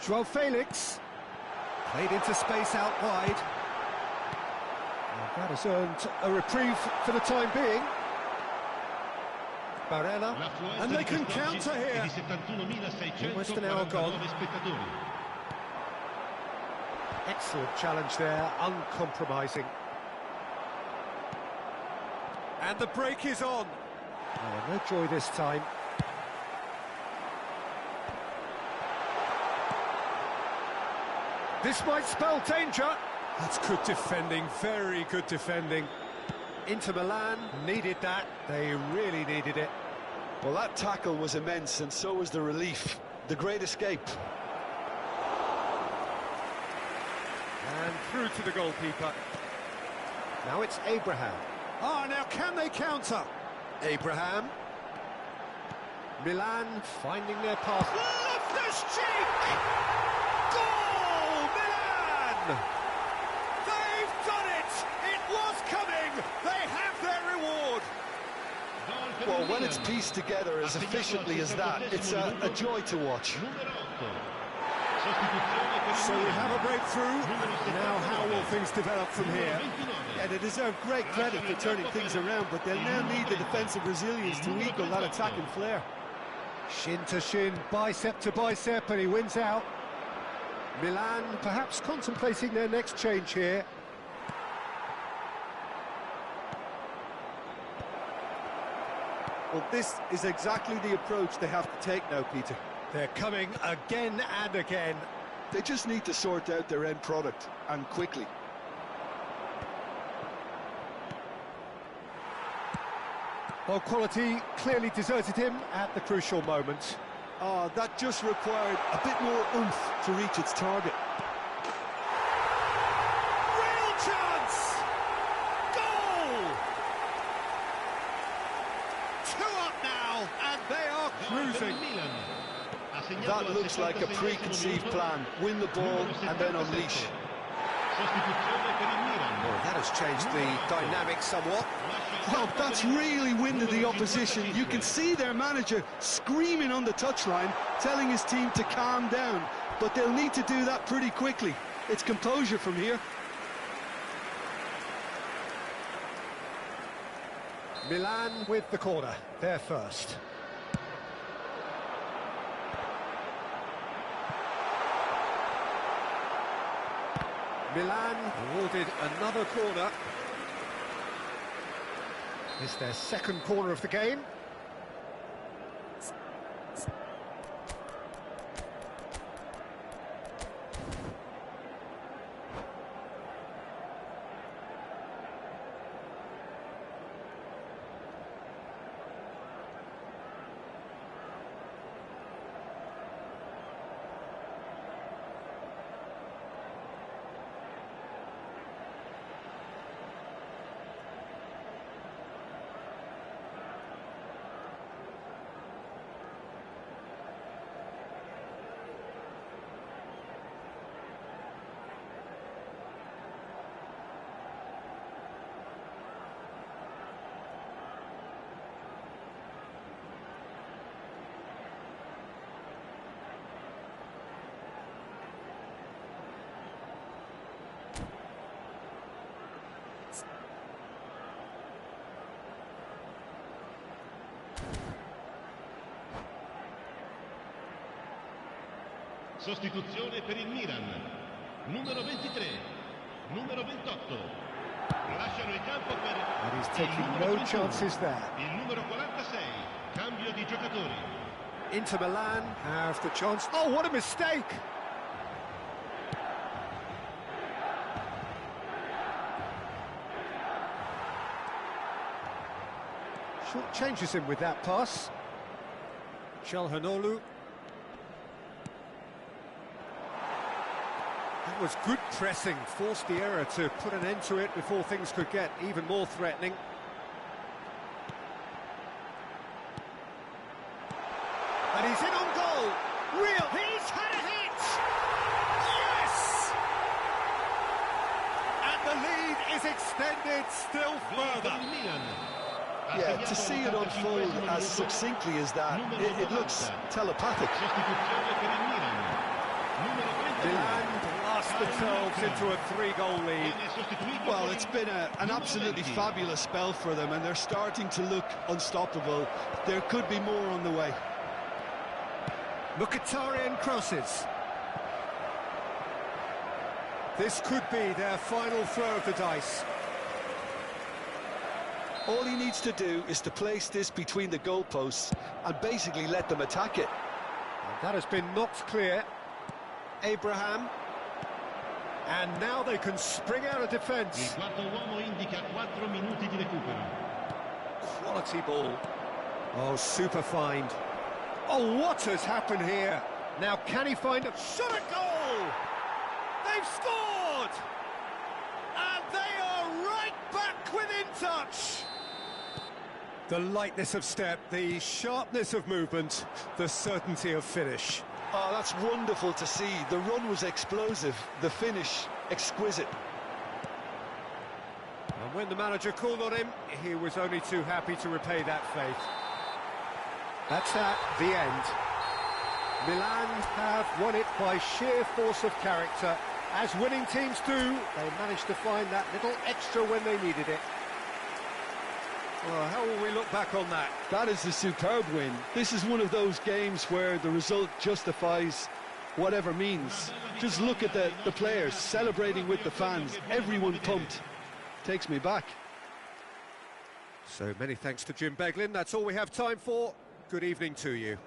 Speaker 1: João Felix. Played into space out wide. And that has earned a reprieve for the time being. Barella, and they can counter here. Almost an hour gone. Excellent challenge there, uncompromising. And the break is on. Oh, no joy this time. This might spell danger. That's good defending, very good defending. Inter Milan needed that, they really needed it.
Speaker 2: Well, that tackle was immense, and so was the relief. The great escape.
Speaker 1: And through to the goalkeeper. Now it's Abraham. Ah, now can they counter? Abraham. Milan finding their path. Loftus-Cheek! Goal, Milan! They've done it! It was coming! They have their reward!
Speaker 2: Well, when it's pieced together as efficiently as that, it's a joy to watch.
Speaker 1: So we have a breakthrough. Now how will things develop from here?
Speaker 4: Yeah, they deserve great credit for turning things around, but they'll now need the defensive resilience to equal that attacking flair.
Speaker 1: Shin to shin, bicep to bicep, and he wins out. Milan perhaps contemplating their next change here.
Speaker 4: Well, this is exactly the approach they have to take now, Peter.
Speaker 1: They're coming again and again.
Speaker 2: They just need to sort out their end product, and quickly.
Speaker 1: Well, quality clearly deserted him at the crucial moment.
Speaker 2: Oh, that just required a bit more oomph to reach its target.
Speaker 1: Real chance! Goal! 2 up now, and they are cruising.
Speaker 2: That looks like a preconceived plan. Win the ball and then unleash.
Speaker 1: Well, that has changed the dynamic somewhat.
Speaker 2: Well, that's really winded the opposition. You can see their manager screaming on the touchline, telling his team to calm down. But they'll need to do that pretty quickly. It's composure from here.
Speaker 1: Milan with the corner, they're first. Milan awarded another corner. It's their second corner of the game.
Speaker 3: Sostituzione per il Milan. Numero 23, numero 28. Lasciano il campo per
Speaker 1: And he's taking no chances there.
Speaker 3: il numero 46. Cambio di giocatori.
Speaker 1: Inter Milan have the chance. Oh, what a mistake! Short changes him with that pass. Çalhanoğlu. That was good pressing, forced the error to put an end to it before things could get even more threatening. And he's in on goal. Real. He's had a hit. Yes! And the lead is extended still further.
Speaker 2: Yeah, to see it unfold as succinctly as that, it looks telepathic.
Speaker 1: Milan blast themselves into a 3-goal lead.
Speaker 2: Well, it's been an absolutely fabulous spell for them, and they're starting to look unstoppable. There could be more on the way.
Speaker 1: Mkhitaryan crosses. This could be their final throw of the dice.
Speaker 2: All he needs to do is to place this between the goalposts and basically let them attack it.
Speaker 1: And that has been knocked clear. Abraham. And now they can spring out of defence. Quality ball. Oh, super find. Oh, what has happened here? Now, can he find a shot at goal? They've scored! And they are right back within touch. The lightness of step, the sharpness of movement, the certainty of finish.
Speaker 2: Oh, that's wonderful to see. The run was explosive, the finish exquisite.
Speaker 1: Well, When the manager called on him, he was only too happy to repay that faith. That's at the end. Milan have won it by sheer force of character. As winning teams do, they managed to find that little extra when they needed it. Well, how will we look back on that?
Speaker 2: That is a superb win. This is one of those games where the result justifies whatever means. Just look at the players celebrating with the fans. Everyone pumped. Takes me back.
Speaker 1: So many thanks to Jim Beglin. That's all we have time for. Good evening to you.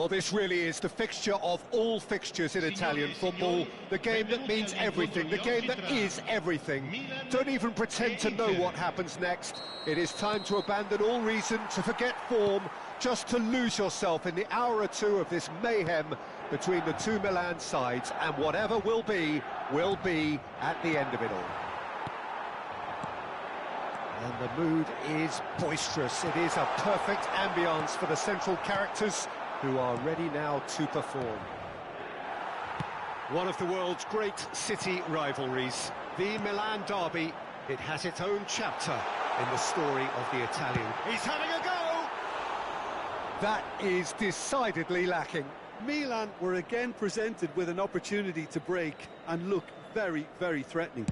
Speaker 1: Well, this really is the fixture of all fixtures in Italian football. The game that means everything, the game that is everything. Don't even pretend to know what happens next. It is time to abandon all reason, to forget form, just to lose yourself in the hour or two of this mayhem between the two Milan sides, and whatever will be at the end of it all. And the mood is boisterous. It is a perfect ambience for the central characters, who are ready now to perform. One of the world's great city rivalries, the Milan derby. It has its own chapter in the story of the Italian. He's having a go! That is decidedly lacking.
Speaker 4: Milan were again presented with an opportunity to break and look very, very threatening.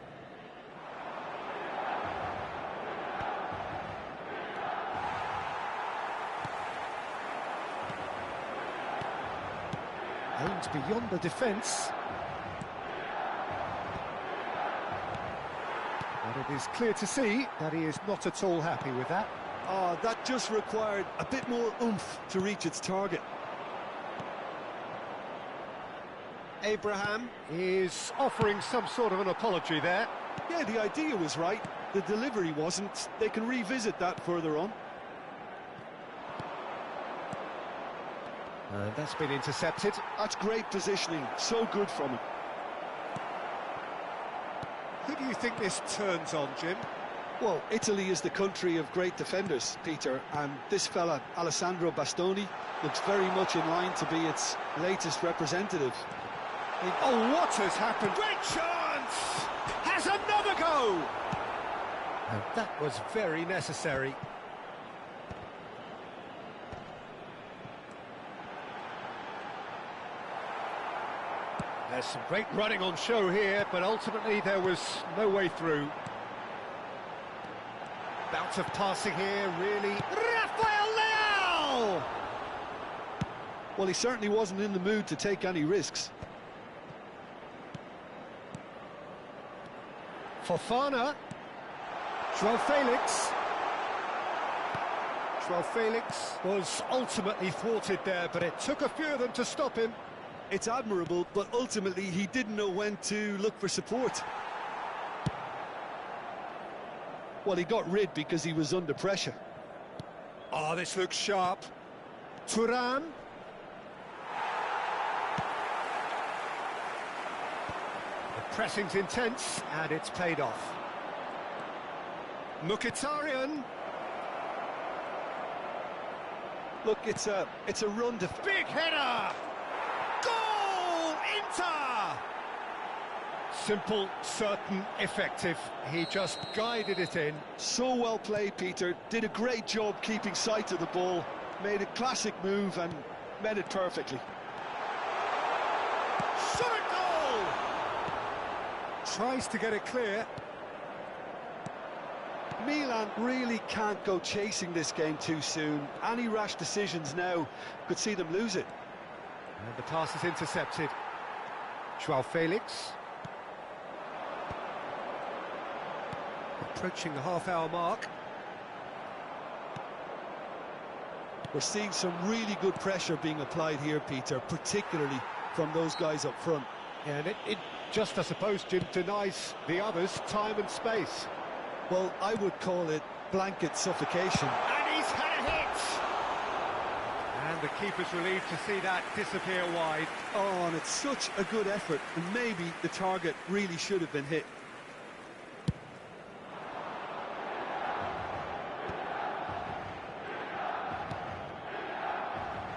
Speaker 1: Aimed beyond the defence. And it is clear to see that he is not at all happy with that.
Speaker 4: Oh, that just required a bit more oomph to reach its target.
Speaker 1: Abraham is offering some sort of an apology there.
Speaker 4: Yeah, the idea was right. The delivery wasn't. They can revisit that further on.
Speaker 1: And that's been intercepted.
Speaker 4: That's great positioning. So good from him.
Speaker 1: Who do you think this turns on, Jim?
Speaker 4: Well, Italy is the country of great defenders, Peter, and this fella, Alessandro Bastoni, looks very much in line to be its latest representative.
Speaker 1: Oh, what has happened? Great chance! Has another go! And that was very necessary. There's some great running on show here, but ultimately there was no way through. Bout of passing here, really. Rafael Leao!
Speaker 4: Well, he certainly wasn't in the mood to take any risks.
Speaker 1: Fofana. Joao Felix. Joao Felix was ultimately thwarted there, but it took a few of them to stop him.
Speaker 4: It's admirable, but ultimately he didn't know when to look for support. Well, he got rid because he was under pressure.
Speaker 1: Oh, this looks sharp. Thuram. The pressing's intense, and it's paid off. Mkhitaryan.
Speaker 4: Look, it's a run to...
Speaker 1: Big header! Goal! Inter! Simple, certain, effective. He just guided it in.
Speaker 4: So well played, Peter. Did a great job keeping sight of the ball. Made a classic move and met it perfectly.
Speaker 1: Shot a goal! Tries to get it clear.
Speaker 4: Milan really can't go chasing this game too soon. Any rash decisions now could see them lose it.
Speaker 1: And the pass is intercepted. Joao Felix. Approaching the half-hour mark.
Speaker 4: We're seeing some really good pressure being applied here, Peter, particularly from those guys up front.
Speaker 1: And it just, I suppose, Jim, denies the others time and space.
Speaker 4: Well, I would call it blanket suffocation.
Speaker 1: And he's had a hit! And the keeper's relieved to see that disappear wide.
Speaker 4: Oh, and it's such a good effort, and maybe the target really should have been hit.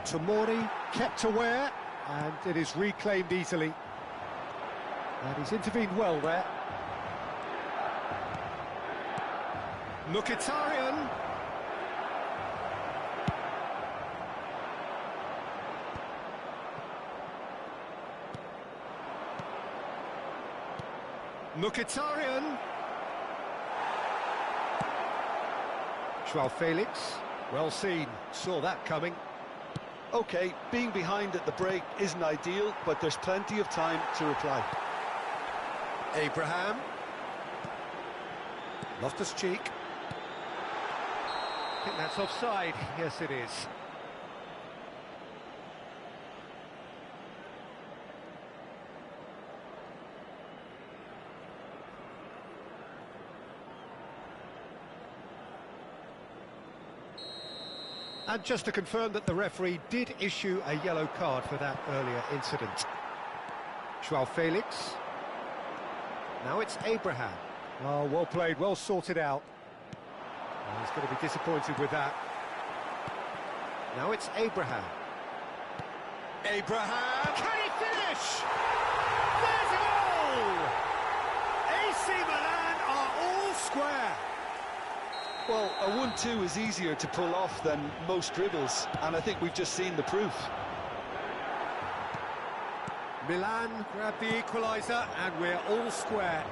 Speaker 1: Tomori kept aware, and it is reclaimed easily. And he's intervened well there. Mkhitaryan. Mkhitaryan. Joao Felix. Well seen. Saw that coming.
Speaker 4: OK, being behind at the break isn't ideal, but there's plenty of time to reply.
Speaker 1: Abraham. Loftus-Cheek. I think that's offside. Yes, it is. And just to confirm that the referee did issue a yellow card for that earlier incident. Joao Felix. Now it's Abraham. Oh, well played, well sorted out. Oh, he's going to be disappointed with that. Now it's Abraham.
Speaker 2: Abraham!
Speaker 1: Can he finish? There's a goal! AC Milan are all square.
Speaker 4: Well, a 1-2 is easier to pull off than most dribbles, and I think we've just seen the proof.
Speaker 1: Milan grab the equaliser, and we're all square.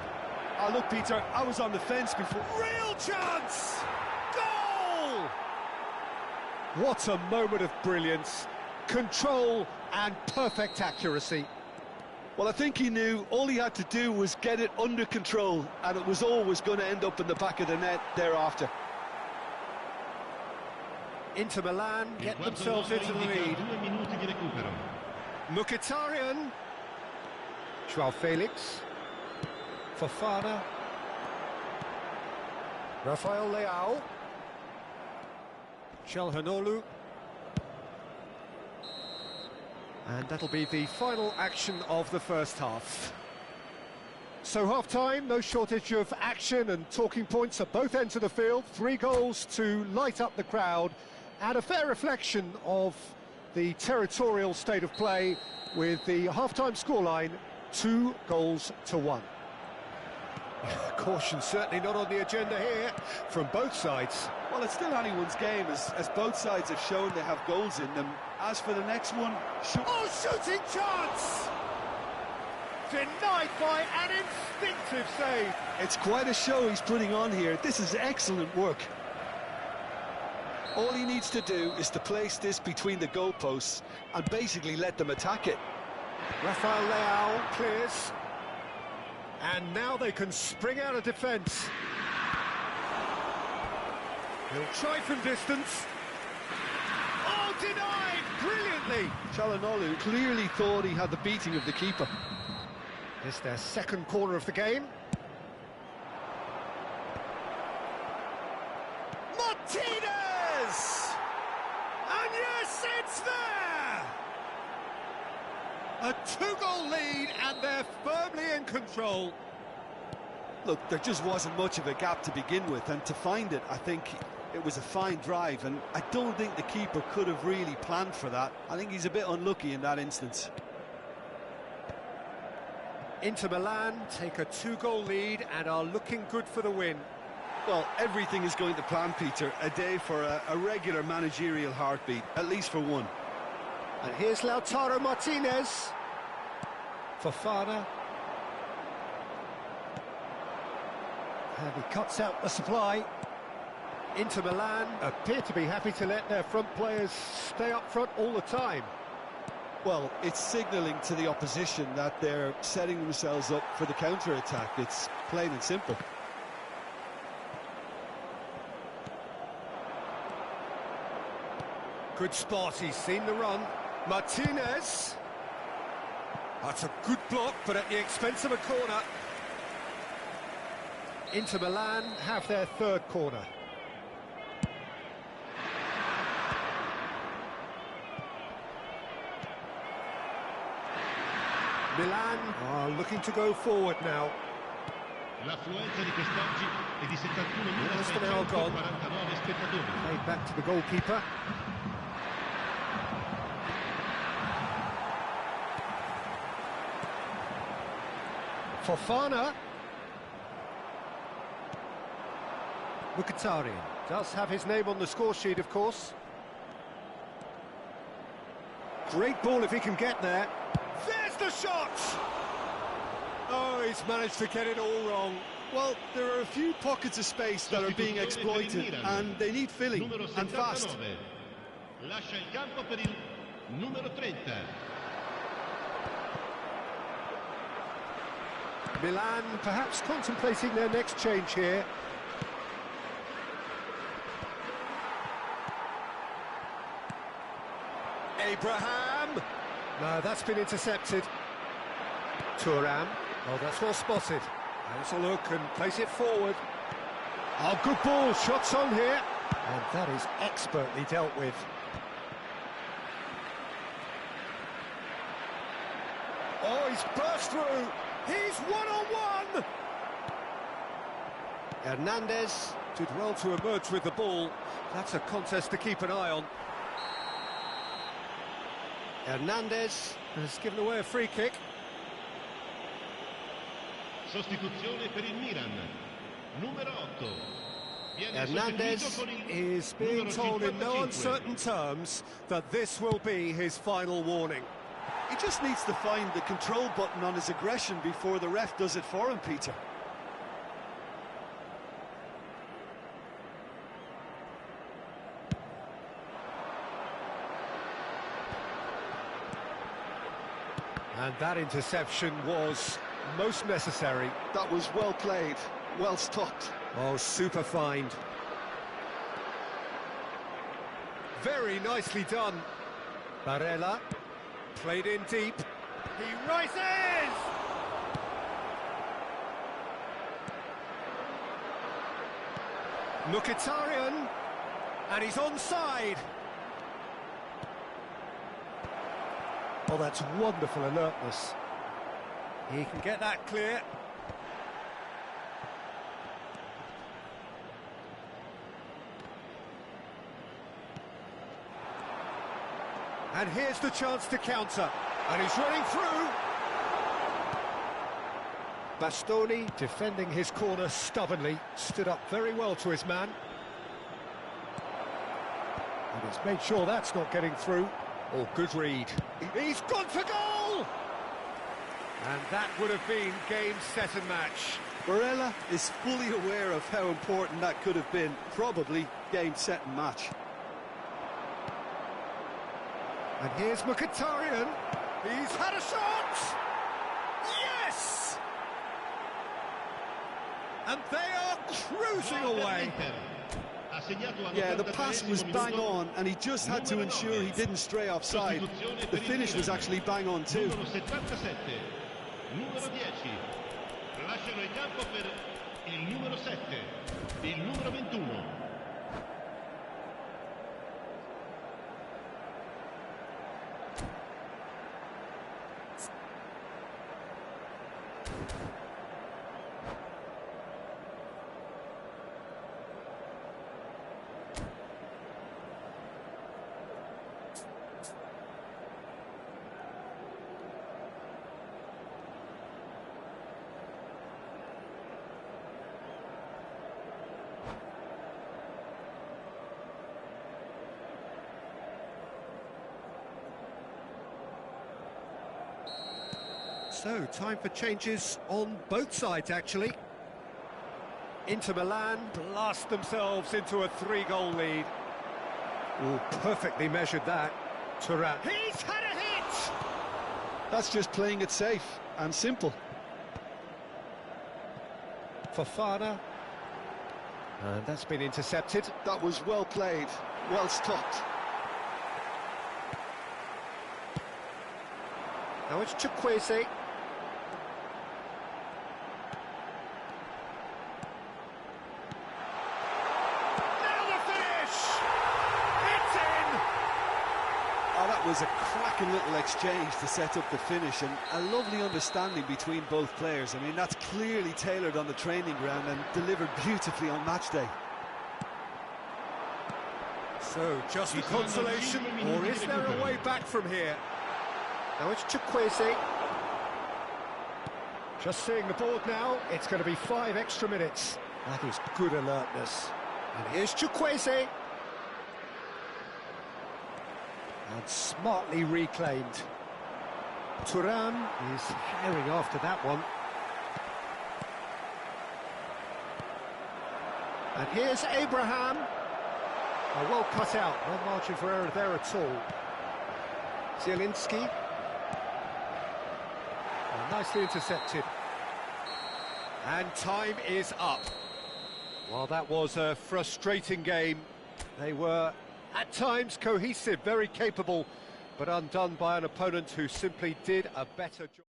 Speaker 4: Oh, look, Peter, I was on the fence before.
Speaker 1: Real chance! Goal! What a moment of brilliance. Control and perfect accuracy.
Speaker 4: Well, I think he knew all he had to do was get it under control, and it was always going to end up in the back of the net thereafter.
Speaker 1: Inter Milan get themselves into the lead. Mkhitaryan. Joao Felix. Fofana. Rafael Leao. Calhanoglu. And that'll be the final action of the first half. So half-time, no shortage of action and talking points at both ends of the field. 3 goals to light up the crowd, and a fair reflection of the territorial state of play, with the half-time scoreline 2-1. Caution certainly not on the agenda here from both sides.
Speaker 4: Well, it's still anyone's game, as both sides have shown they have goals in them. As for the next one...
Speaker 1: Oh, shooting chance! Denied by an instinctive save.
Speaker 4: It's quite a show he's putting on here. This is excellent work. All he needs to do is to place this between the goalposts and basically let them attack it.
Speaker 1: Rafael Leao clears. And now they can spring out of defence. He'll try from distance. Oh, denied brilliantly.
Speaker 4: Calhanoglu clearly thought he had the beating of the keeper.
Speaker 1: It's their second corner of the game. Martinez! And yes, it's there! A 2-goal lead, and they're firmly in control.
Speaker 4: Look, there just wasn't much of a gap to begin with, and to find it, I think it was a fine drive, and I don't think the keeper could have really planned for that. I think he's a bit unlucky in that instance.
Speaker 1: Inter Milan take a 2-goal lead and are looking good for the win.
Speaker 4: Well, everything is going to plan, Peter. A day for a regular managerial heartbeat, at least for one.
Speaker 1: And here's Lautaro Martinez. Fofana. And he cuts out the supply. Inter Milan appear to be happy to let their front players stay up front all the time.
Speaker 4: Well, it's signalling to the opposition that they're setting themselves up for the counter-attack. It's plain and simple.
Speaker 1: Good spot, he's seen the run. Martinez. That's a good block, but at the expense of a corner. Inter Milan have their third corner. Milan are looking to go forward now.
Speaker 3: L'affluenza di quest'oggi è di
Speaker 1: 71.649
Speaker 3: spettatori.
Speaker 1: Played back to the goalkeeper. Fofana. Mkhitaryan does have his name on the score sheet, of course. Great ball if he can get there. There's the shot! Oh, he's managed to get it all wrong.
Speaker 4: Well, there are a few pockets of space that are being exploited, and they need filling, and fast.
Speaker 3: Lascia il campo per il numero 30.
Speaker 1: Milan perhaps contemplating their next change here.
Speaker 2: Abraham!
Speaker 1: No, that's been intercepted. Thuram. Oh, that's well spotted. Has a look and place it forward. Oh, good ball. Shots on here. And that is expertly dealt with. Oh, he's burst through. He's one-on-one. Hernandez did well to emerge with the ball. That's a contest to keep an eye on. Hernandez has given away a free kick.
Speaker 3: Sostituzione per il Milan. Numero 8.
Speaker 1: Hernandez is being told in no uncertain terms that this will be his final warning.
Speaker 4: He just needs to find the control button on his aggression before the ref does it for him, Peter.
Speaker 1: And that interception was most necessary.
Speaker 2: That was well played, well stopped.
Speaker 1: Oh, super find. Very nicely done. Barella, played in deep. He rises! Mkhitaryan, and he's onside. Oh, that's wonderful alertness. He can get that clear. And here's the chance to counter. And he's running through. Bastoni, defending his corner stubbornly, stood up very well to his man. And he's made sure that's not getting through. Oh, good read. He's gone for goal! And that would have been game, set and match.
Speaker 4: Barella is fully aware of how important that could have been. Probably game, set and match.
Speaker 1: And here's Mkhitaryan. He's had a shot! Yes! And they are cruising away.
Speaker 4: Yeah, the pass was bang on, and he just had to ensure he didn't stray offside. The finish was actually bang on too.
Speaker 3: Numero 77, numero 10. Lasciano il campo per il numero 7, il numero 21.
Speaker 1: So, time for changes on both sides, actually. Inter Milan blast themselves into a 3-goal lead. Oh, perfectly measured that. Thuram. He's had a hit!
Speaker 2: That's just playing it safe and simple.
Speaker 1: Fofana. And that's been intercepted.
Speaker 2: That was well played, well stopped.
Speaker 1: Now it's Chukwueze.
Speaker 4: That was a cracking little exchange to set up the finish, and a lovely understanding between both players. I mean, that's clearly tailored on the training ground and delivered beautifully on match day.
Speaker 1: So, just a consolation, or is there a way back from here? Now it's Chukwueze. Just seeing the board now, it's going to be 5 extra minutes. That is good alertness. And here's Chukwueze. And smartly reclaimed. Thuram is herring after that one. And here's Abraham. Well cut out, no margin for error there at all. Zielinski. Nicely intercepted. And time is up. Well, that was a frustrating game. They were at times cohesive, very capable, but undone by an opponent who simply did a better job.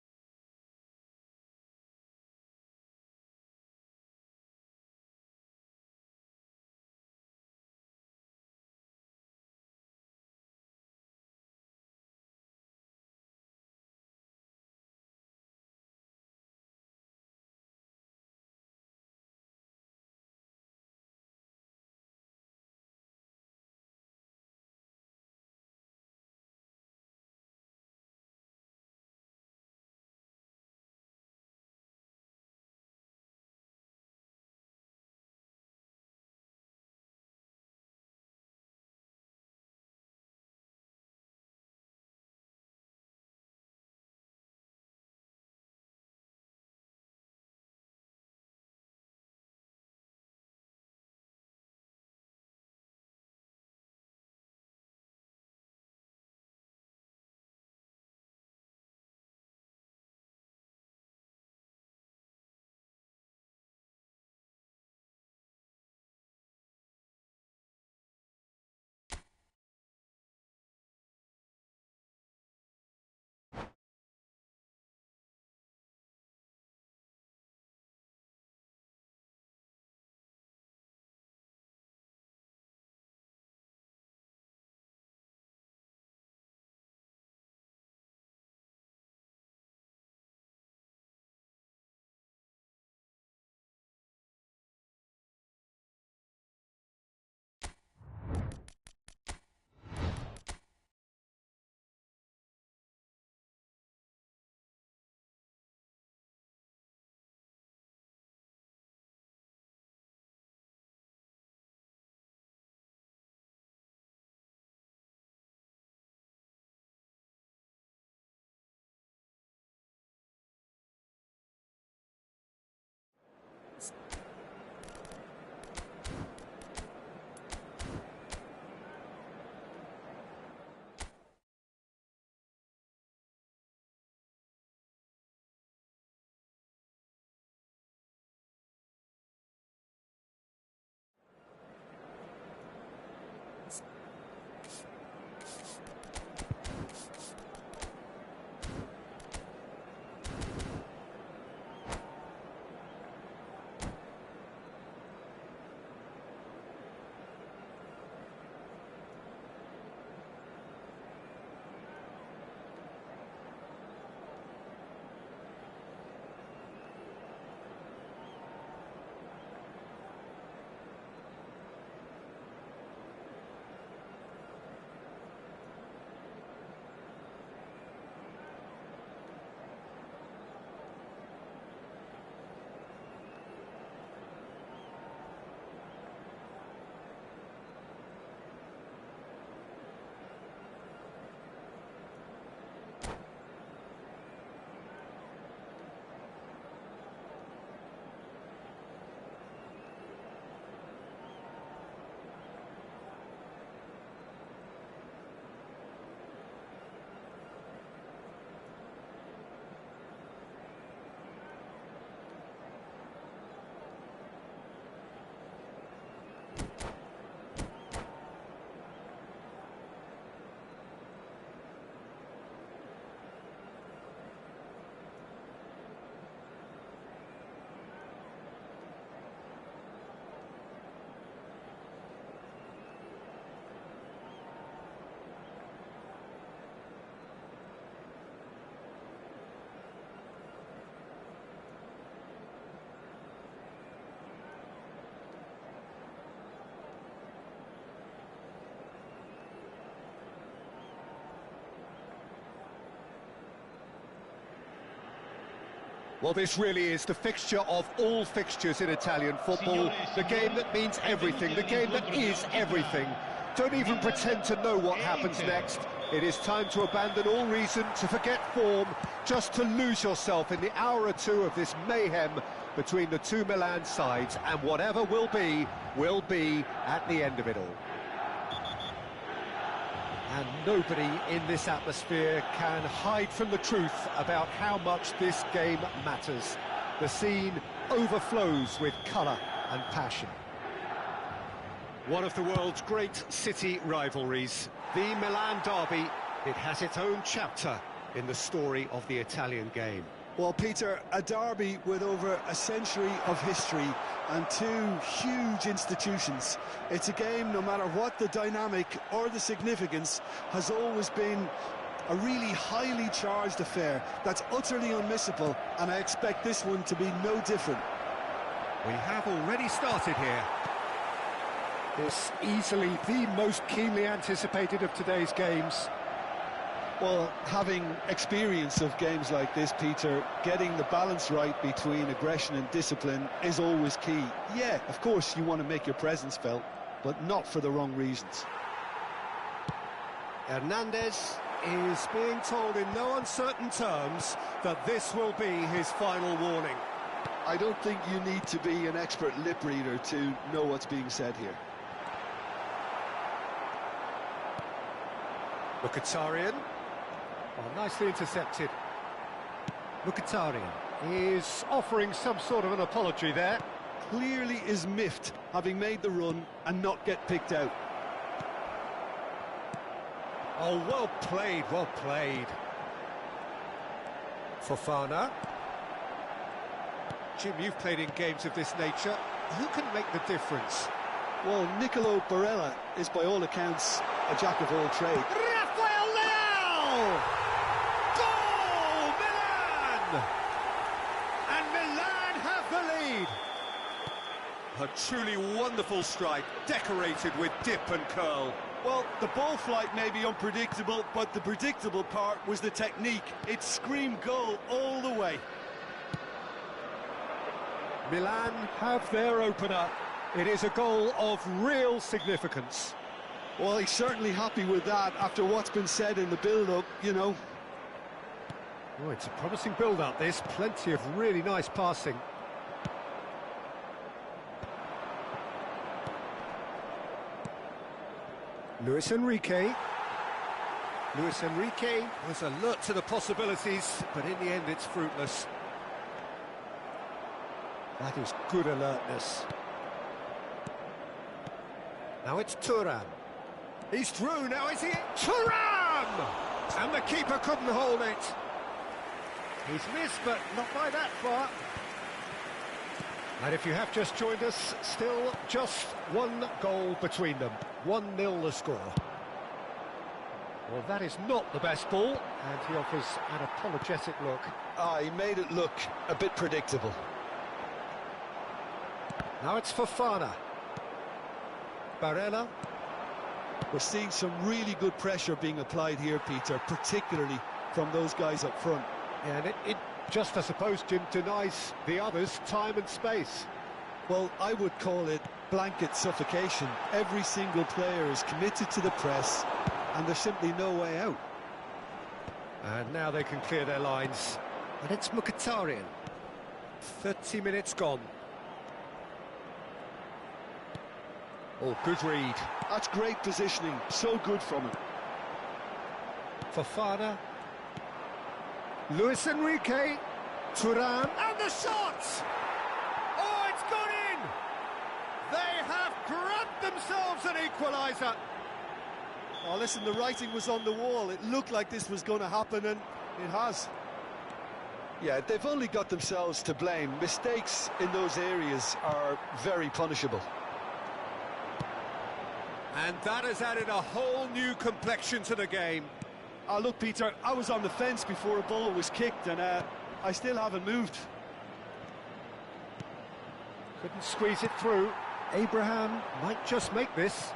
Speaker 1: Well, this really is the fixture of all fixtures in Italian football. The game that means everything, the game that is everything. Don't even pretend to know what happens next. It is time to abandon all reason, to forget form, just to lose yourself in the hour or two of this mayhem between the two Milan sides, and whatever will be at the end of it all. And nobody in this atmosphere can hide from the truth about how much this game matters. The scene overflows with colour and passion. One of the world's great city rivalries, the Milan derby, it has its own chapter in the story of the Italian game.
Speaker 4: Well, Peter, a derby with over a century of history and two huge institutions. It's a game, no matter what the dynamic or the significance, has always been a really highly charged affair that's utterly unmissable, and I expect this one to be no different.
Speaker 1: We have already started here. This easily the most keenly anticipated of today's games.
Speaker 4: Well, having experience of games like this, Peter, getting the balance right between aggression and discipline is always key. Yeah, of course you want to make your presence felt, but not for the wrong reasons.
Speaker 1: Hernandez is being told in no uncertain terms that this will be his final warning.
Speaker 4: I don't think you need to be an expert lip reader to know what's being said here.
Speaker 1: Mkhitaryan. Well, nicely intercepted. Mkhitaryan is offering some sort of an apology there.
Speaker 4: Clearly is miffed, having made the run and not get picked out.
Speaker 1: Oh, well played, well played. Fofana. Jim, you've played in games of this nature. Who can make the difference?
Speaker 4: Well, Nicolo Barella is by all accounts a jack of all trades.
Speaker 1: Rafael Leao! Goal, Milan! And Milan have the lead. A truly wonderful strike, decorated with dip and curl.
Speaker 4: Well, the ball flight may be unpredictable, but the predictable part was the technique. It screamed goal all the way.
Speaker 1: Milan have their opener. It is a goal of real significance.
Speaker 4: Well, he's certainly happy with that after what's been said in the build-up, you know.
Speaker 1: Oh, it's a promising build-up, this. Plenty of really nice passing. Luis Enrique. Luis Enrique was alert to the possibilities, but in the end it's fruitless. That is good alertness. Now it's Thuram. He's through, now is he? Thuram! And the keeper couldn't hold it. He's missed, but not by that far. And if you have just joined us, still just one goal between them. 1-0 the score. Well, that is not the best ball, and he offers an apologetic look.
Speaker 2: He made it look a bit predictable.
Speaker 1: Now it's Fofana. Barella.
Speaker 4: We're seeing some really good pressure being applied here, Peter, particularly from those guys up front.
Speaker 1: And it just, I suppose, Jim, denies the others time and space.
Speaker 4: Well, I would call it blanket suffocation. Every single player is committed to the press, and there's simply no way out.
Speaker 1: And now they can clear their lines. And it's Mkhitaryan. 30 minutes gone. Oh, good read.
Speaker 4: That's great positioning, so good from him.
Speaker 1: Fofana. Luis Enrique. Thuram. And the shot! Oh, it's gone in! They have grabbed themselves an equaliser.
Speaker 4: Oh, listen, the writing was on the wall. It looked like this was going to happen, and it has.
Speaker 2: Yeah, they've only got themselves to blame. Mistakes in those areas are very punishable.
Speaker 1: And that has added a whole new complexion to the game.
Speaker 4: Look, Peter, I was on the fence before a ball was kicked, and I still haven't moved.
Speaker 1: Couldn't squeeze it through. Abraham might just make this.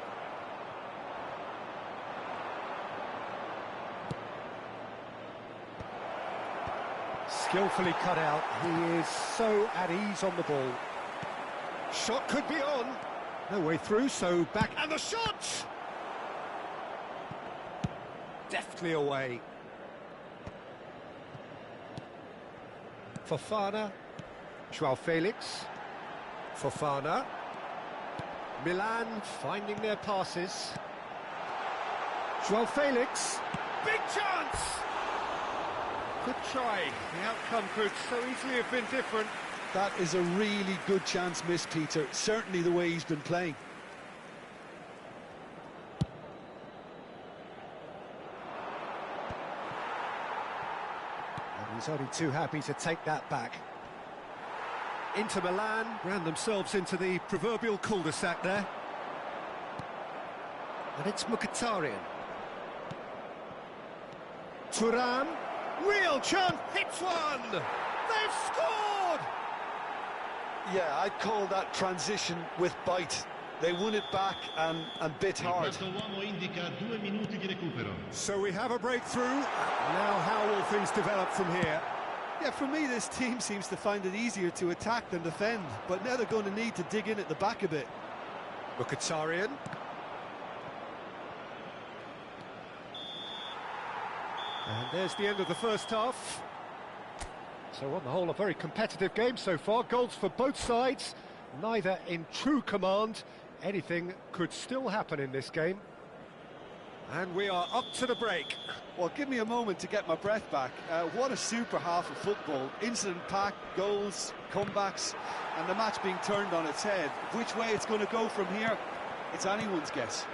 Speaker 1: Skillfully cut out. He is so at ease on the ball. Shot could be on. No way through, so back. And the shot! Deftly away. Fofana. Joao Felix. Fofana. Milan finding their passes. Joao Felix. Big chance! Good try. The outcome could so easily have been different.
Speaker 4: That is a really good chance missed, Peter. Certainly the way he's been playing.
Speaker 1: And he's only too happy to take that back. Inter Milan ran themselves into the proverbial cul-de-sac there. And it's Mkhitaryan. Thuram, real chance, hits one! They've scored!
Speaker 2: Yeah, I'd call that transition with bite. They won it back and bit hard.
Speaker 1: So we have a breakthrough. Now how will things develop from here?
Speaker 4: Yeah, for me, this team seems to find it easier to attack than defend, but now they're going to need to dig in at the back a bit.
Speaker 1: Mkhitaryan. And there's the end of the first half. So on the whole, a very competitive game so far. Goals for both sides, neither in true command. Anything could still happen in this game. And we are up to the break.
Speaker 4: Well, give me a moment to get my breath back. What a super half of football. Incident-packed, goals, comebacks, and the match being turned on its head. Which way it's going to go from here, it's anyone's guess.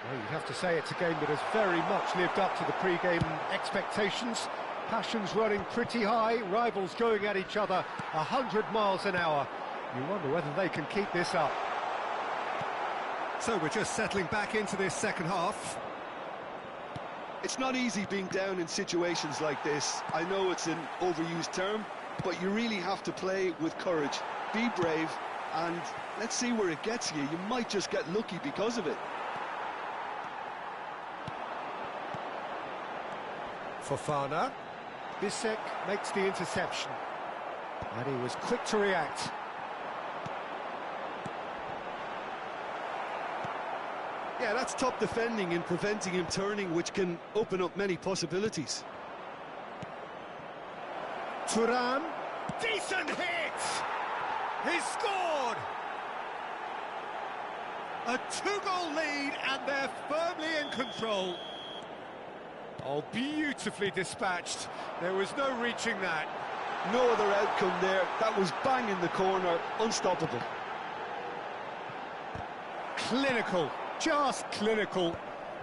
Speaker 1: Well, you'd have to say it's a game that has very much lived up to the pre-game expectations. Passions running pretty high, rivals going at each other 100 miles an hour. You wonder whether they can keep this up. So we're just settling back into this second half.
Speaker 4: It's not easy being down in situations like this. I know it's an overused term, but you really have to play with courage. Be brave, and let's see where it gets you. You might just get lucky because of it.
Speaker 1: Fofana. Bisek makes the interception. And he was quick to react.
Speaker 4: Yeah, that's top defending and preventing him turning, which can open up many possibilities.
Speaker 1: Thuram. Decent hit! He's scored! A two-goal lead, and they're firmly in control. Oh, beautifully dispatched. There was no reaching that.
Speaker 4: No other outcome there. That was bang in the corner, unstoppable.
Speaker 1: Clinical, just clinical.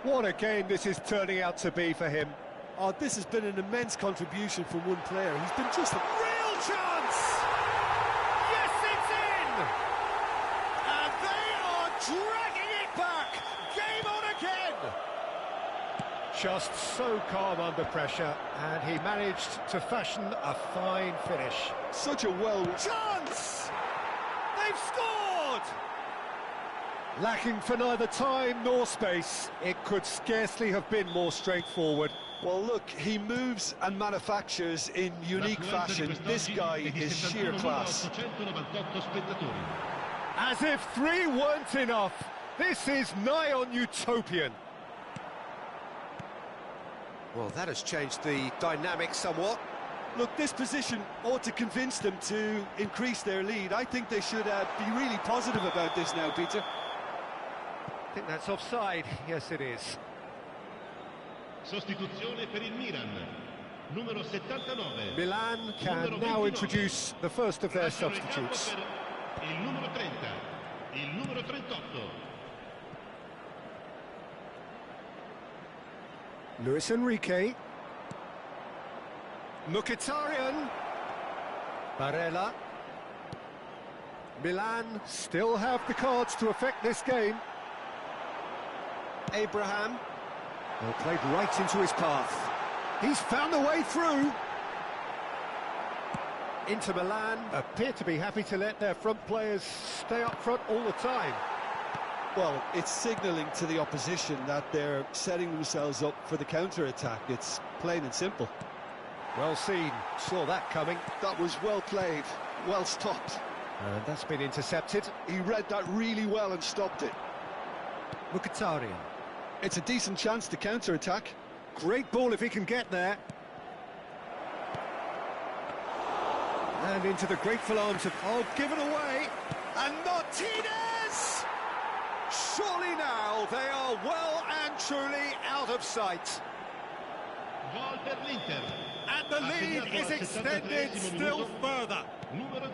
Speaker 1: What a game this is turning out to be for him.
Speaker 4: Oh, this has been an immense contribution from one player. He's been just a
Speaker 1: real chance! Yes, it's in! And they are dragging it back! Game on again! Just so calm under pressure, and he managed to fashion a fine finish.
Speaker 4: Such a
Speaker 1: chance! They've scored! Lacking for neither time nor space, it could scarcely have been more straightforward.
Speaker 2: Well, look, he moves and manufactures in unique fashion. This guy is sheer class.
Speaker 1: As if three weren't enough, this is nigh on utopian. Well, that has changed the dynamic somewhat.
Speaker 4: Look, this position ought to convince them to increase their lead. I think they should be really positive about this now, Peter.
Speaker 1: I think that's offside. Yes, it is.
Speaker 3: Sostituzione per il Milan. Numero 79.
Speaker 1: Milan can now introduce the first of their substitutes.
Speaker 3: Il numero 30. Il numero 38.
Speaker 1: Luis Enrique. Mkhitaryan. Barella. Milan still have the cards to affect this game. Abraham. Well, played right into his path. He's found a way through. Inter Milan appear to be happy to let their front players stay up front all the time.
Speaker 4: Well, it's signalling to the opposition that they're setting themselves up for the counter-attack. It's plain and simple.
Speaker 1: Well seen, saw that coming.
Speaker 2: That was well played, well stopped.
Speaker 1: And that's been intercepted.
Speaker 2: He read that really well and stopped it.
Speaker 1: Mkhitaryan.
Speaker 2: It's a decent chance to counter-attack.
Speaker 1: Great ball if he can get there. And into the grateful arms of... Oh, given away! And Martinez! Surely now they are well and truly out of sight.
Speaker 3: Gol per l'Inter.
Speaker 1: And the lead is extended still further.
Speaker 3: Numero 10.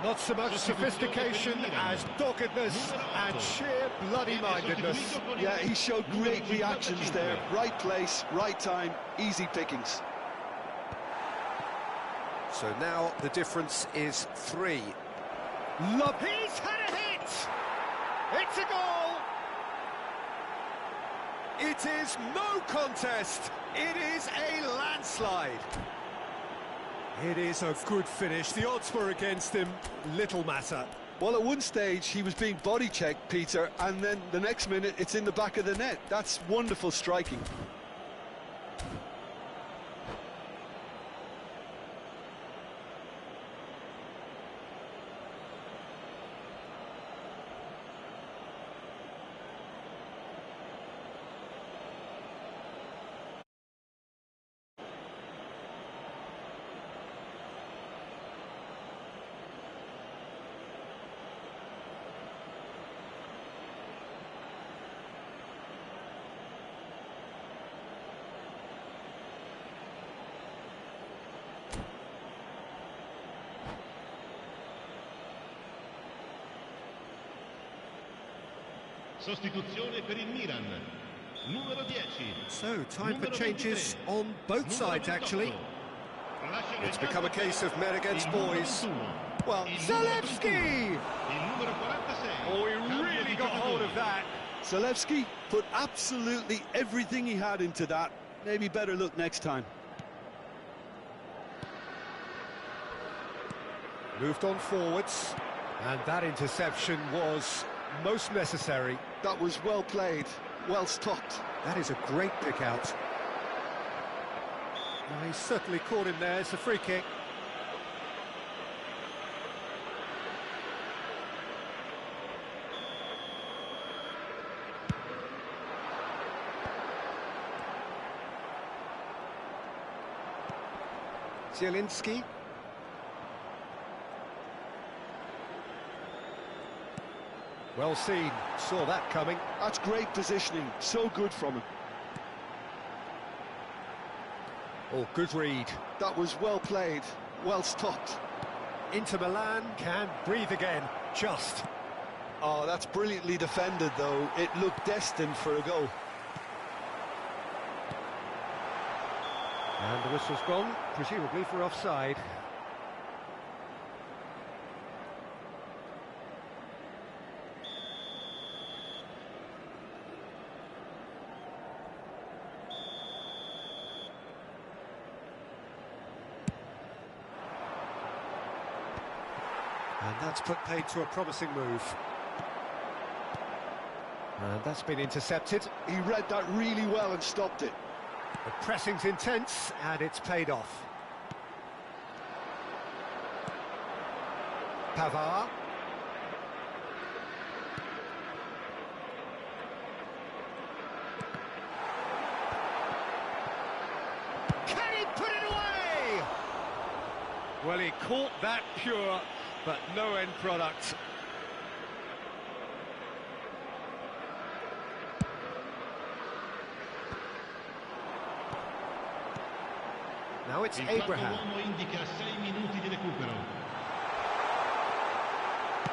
Speaker 1: Not so much sophistication as doggedness and sheer bloody-mindedness.
Speaker 2: Yeah, he showed great reactions there. Right place, right time, easy pickings.
Speaker 1: So now the difference is 3. He's had a hit! It's a goal! It is no contest. It is a landslide. It is a good finish. The odds were against him. Little matter.
Speaker 2: Well, at one stage, he was being body-checked, Peter, and then the next minute, it's in the back of the net. That's wonderful striking.
Speaker 3: Sostituzione per il Milan. Numero 10.
Speaker 1: So, time for changes on both sides, actually. It's become a case of men against boys. Well, Zalewski! Oh, he really got hold of that.
Speaker 2: Zalewski put absolutely everything he had into that. Maybe better look next time.
Speaker 1: Moved on forwards. And that interception was most necessary.
Speaker 2: That was well played, well stopped.
Speaker 1: That is a great pick out. Well, he's certainly caught him there. It's a free kick. Zielinski. Well seen, saw that coming.
Speaker 2: That's great positioning, so good from him.
Speaker 1: Oh, good read.
Speaker 2: That was well played, well stopped.
Speaker 1: Inter Milan can breathe again, just.
Speaker 2: Oh, that's brilliantly defended, though. It looked destined for a goal.
Speaker 1: And the whistle's gone, presumably for offside. And that's put paid to a promising move. And that's been intercepted.
Speaker 2: He read that really well and stopped it.
Speaker 1: The pressing's intense, and it's paid off. Pavard. Can he put it away? Well, he caught that pure, but no end product. Now it's Abraham.
Speaker 3: Indica 6 minuti di recupero.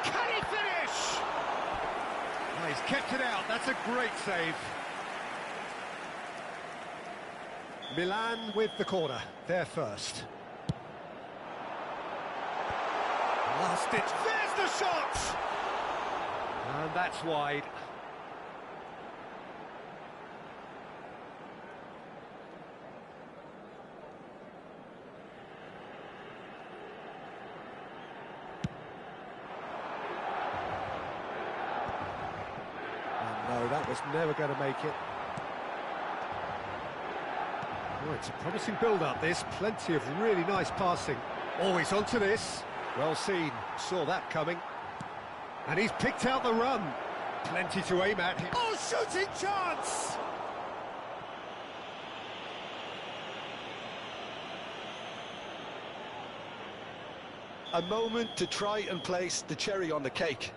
Speaker 1: Can he finish? Oh, he's kept it out. That's a great save. Milan with the corner. They're first. Last ditch. There's the shot! And that's wide. No, that was never going to make it. Oh, it's a promising build-up, this. Plenty of really nice passing. Always onto this. Well seen. Saw that coming. And he's picked out the run. Plenty to aim at. Oh, shooting chance!
Speaker 2: A moment to try and place the cherry on the cake.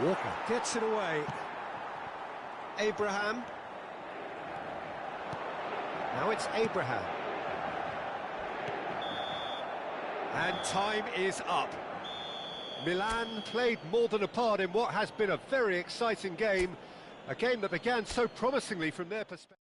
Speaker 1: Walker gets it away. Abraham. Now it's Abraham. And time is up. Milan played more than a part in what has been a very exciting game. A game that began so promisingly from their perspective.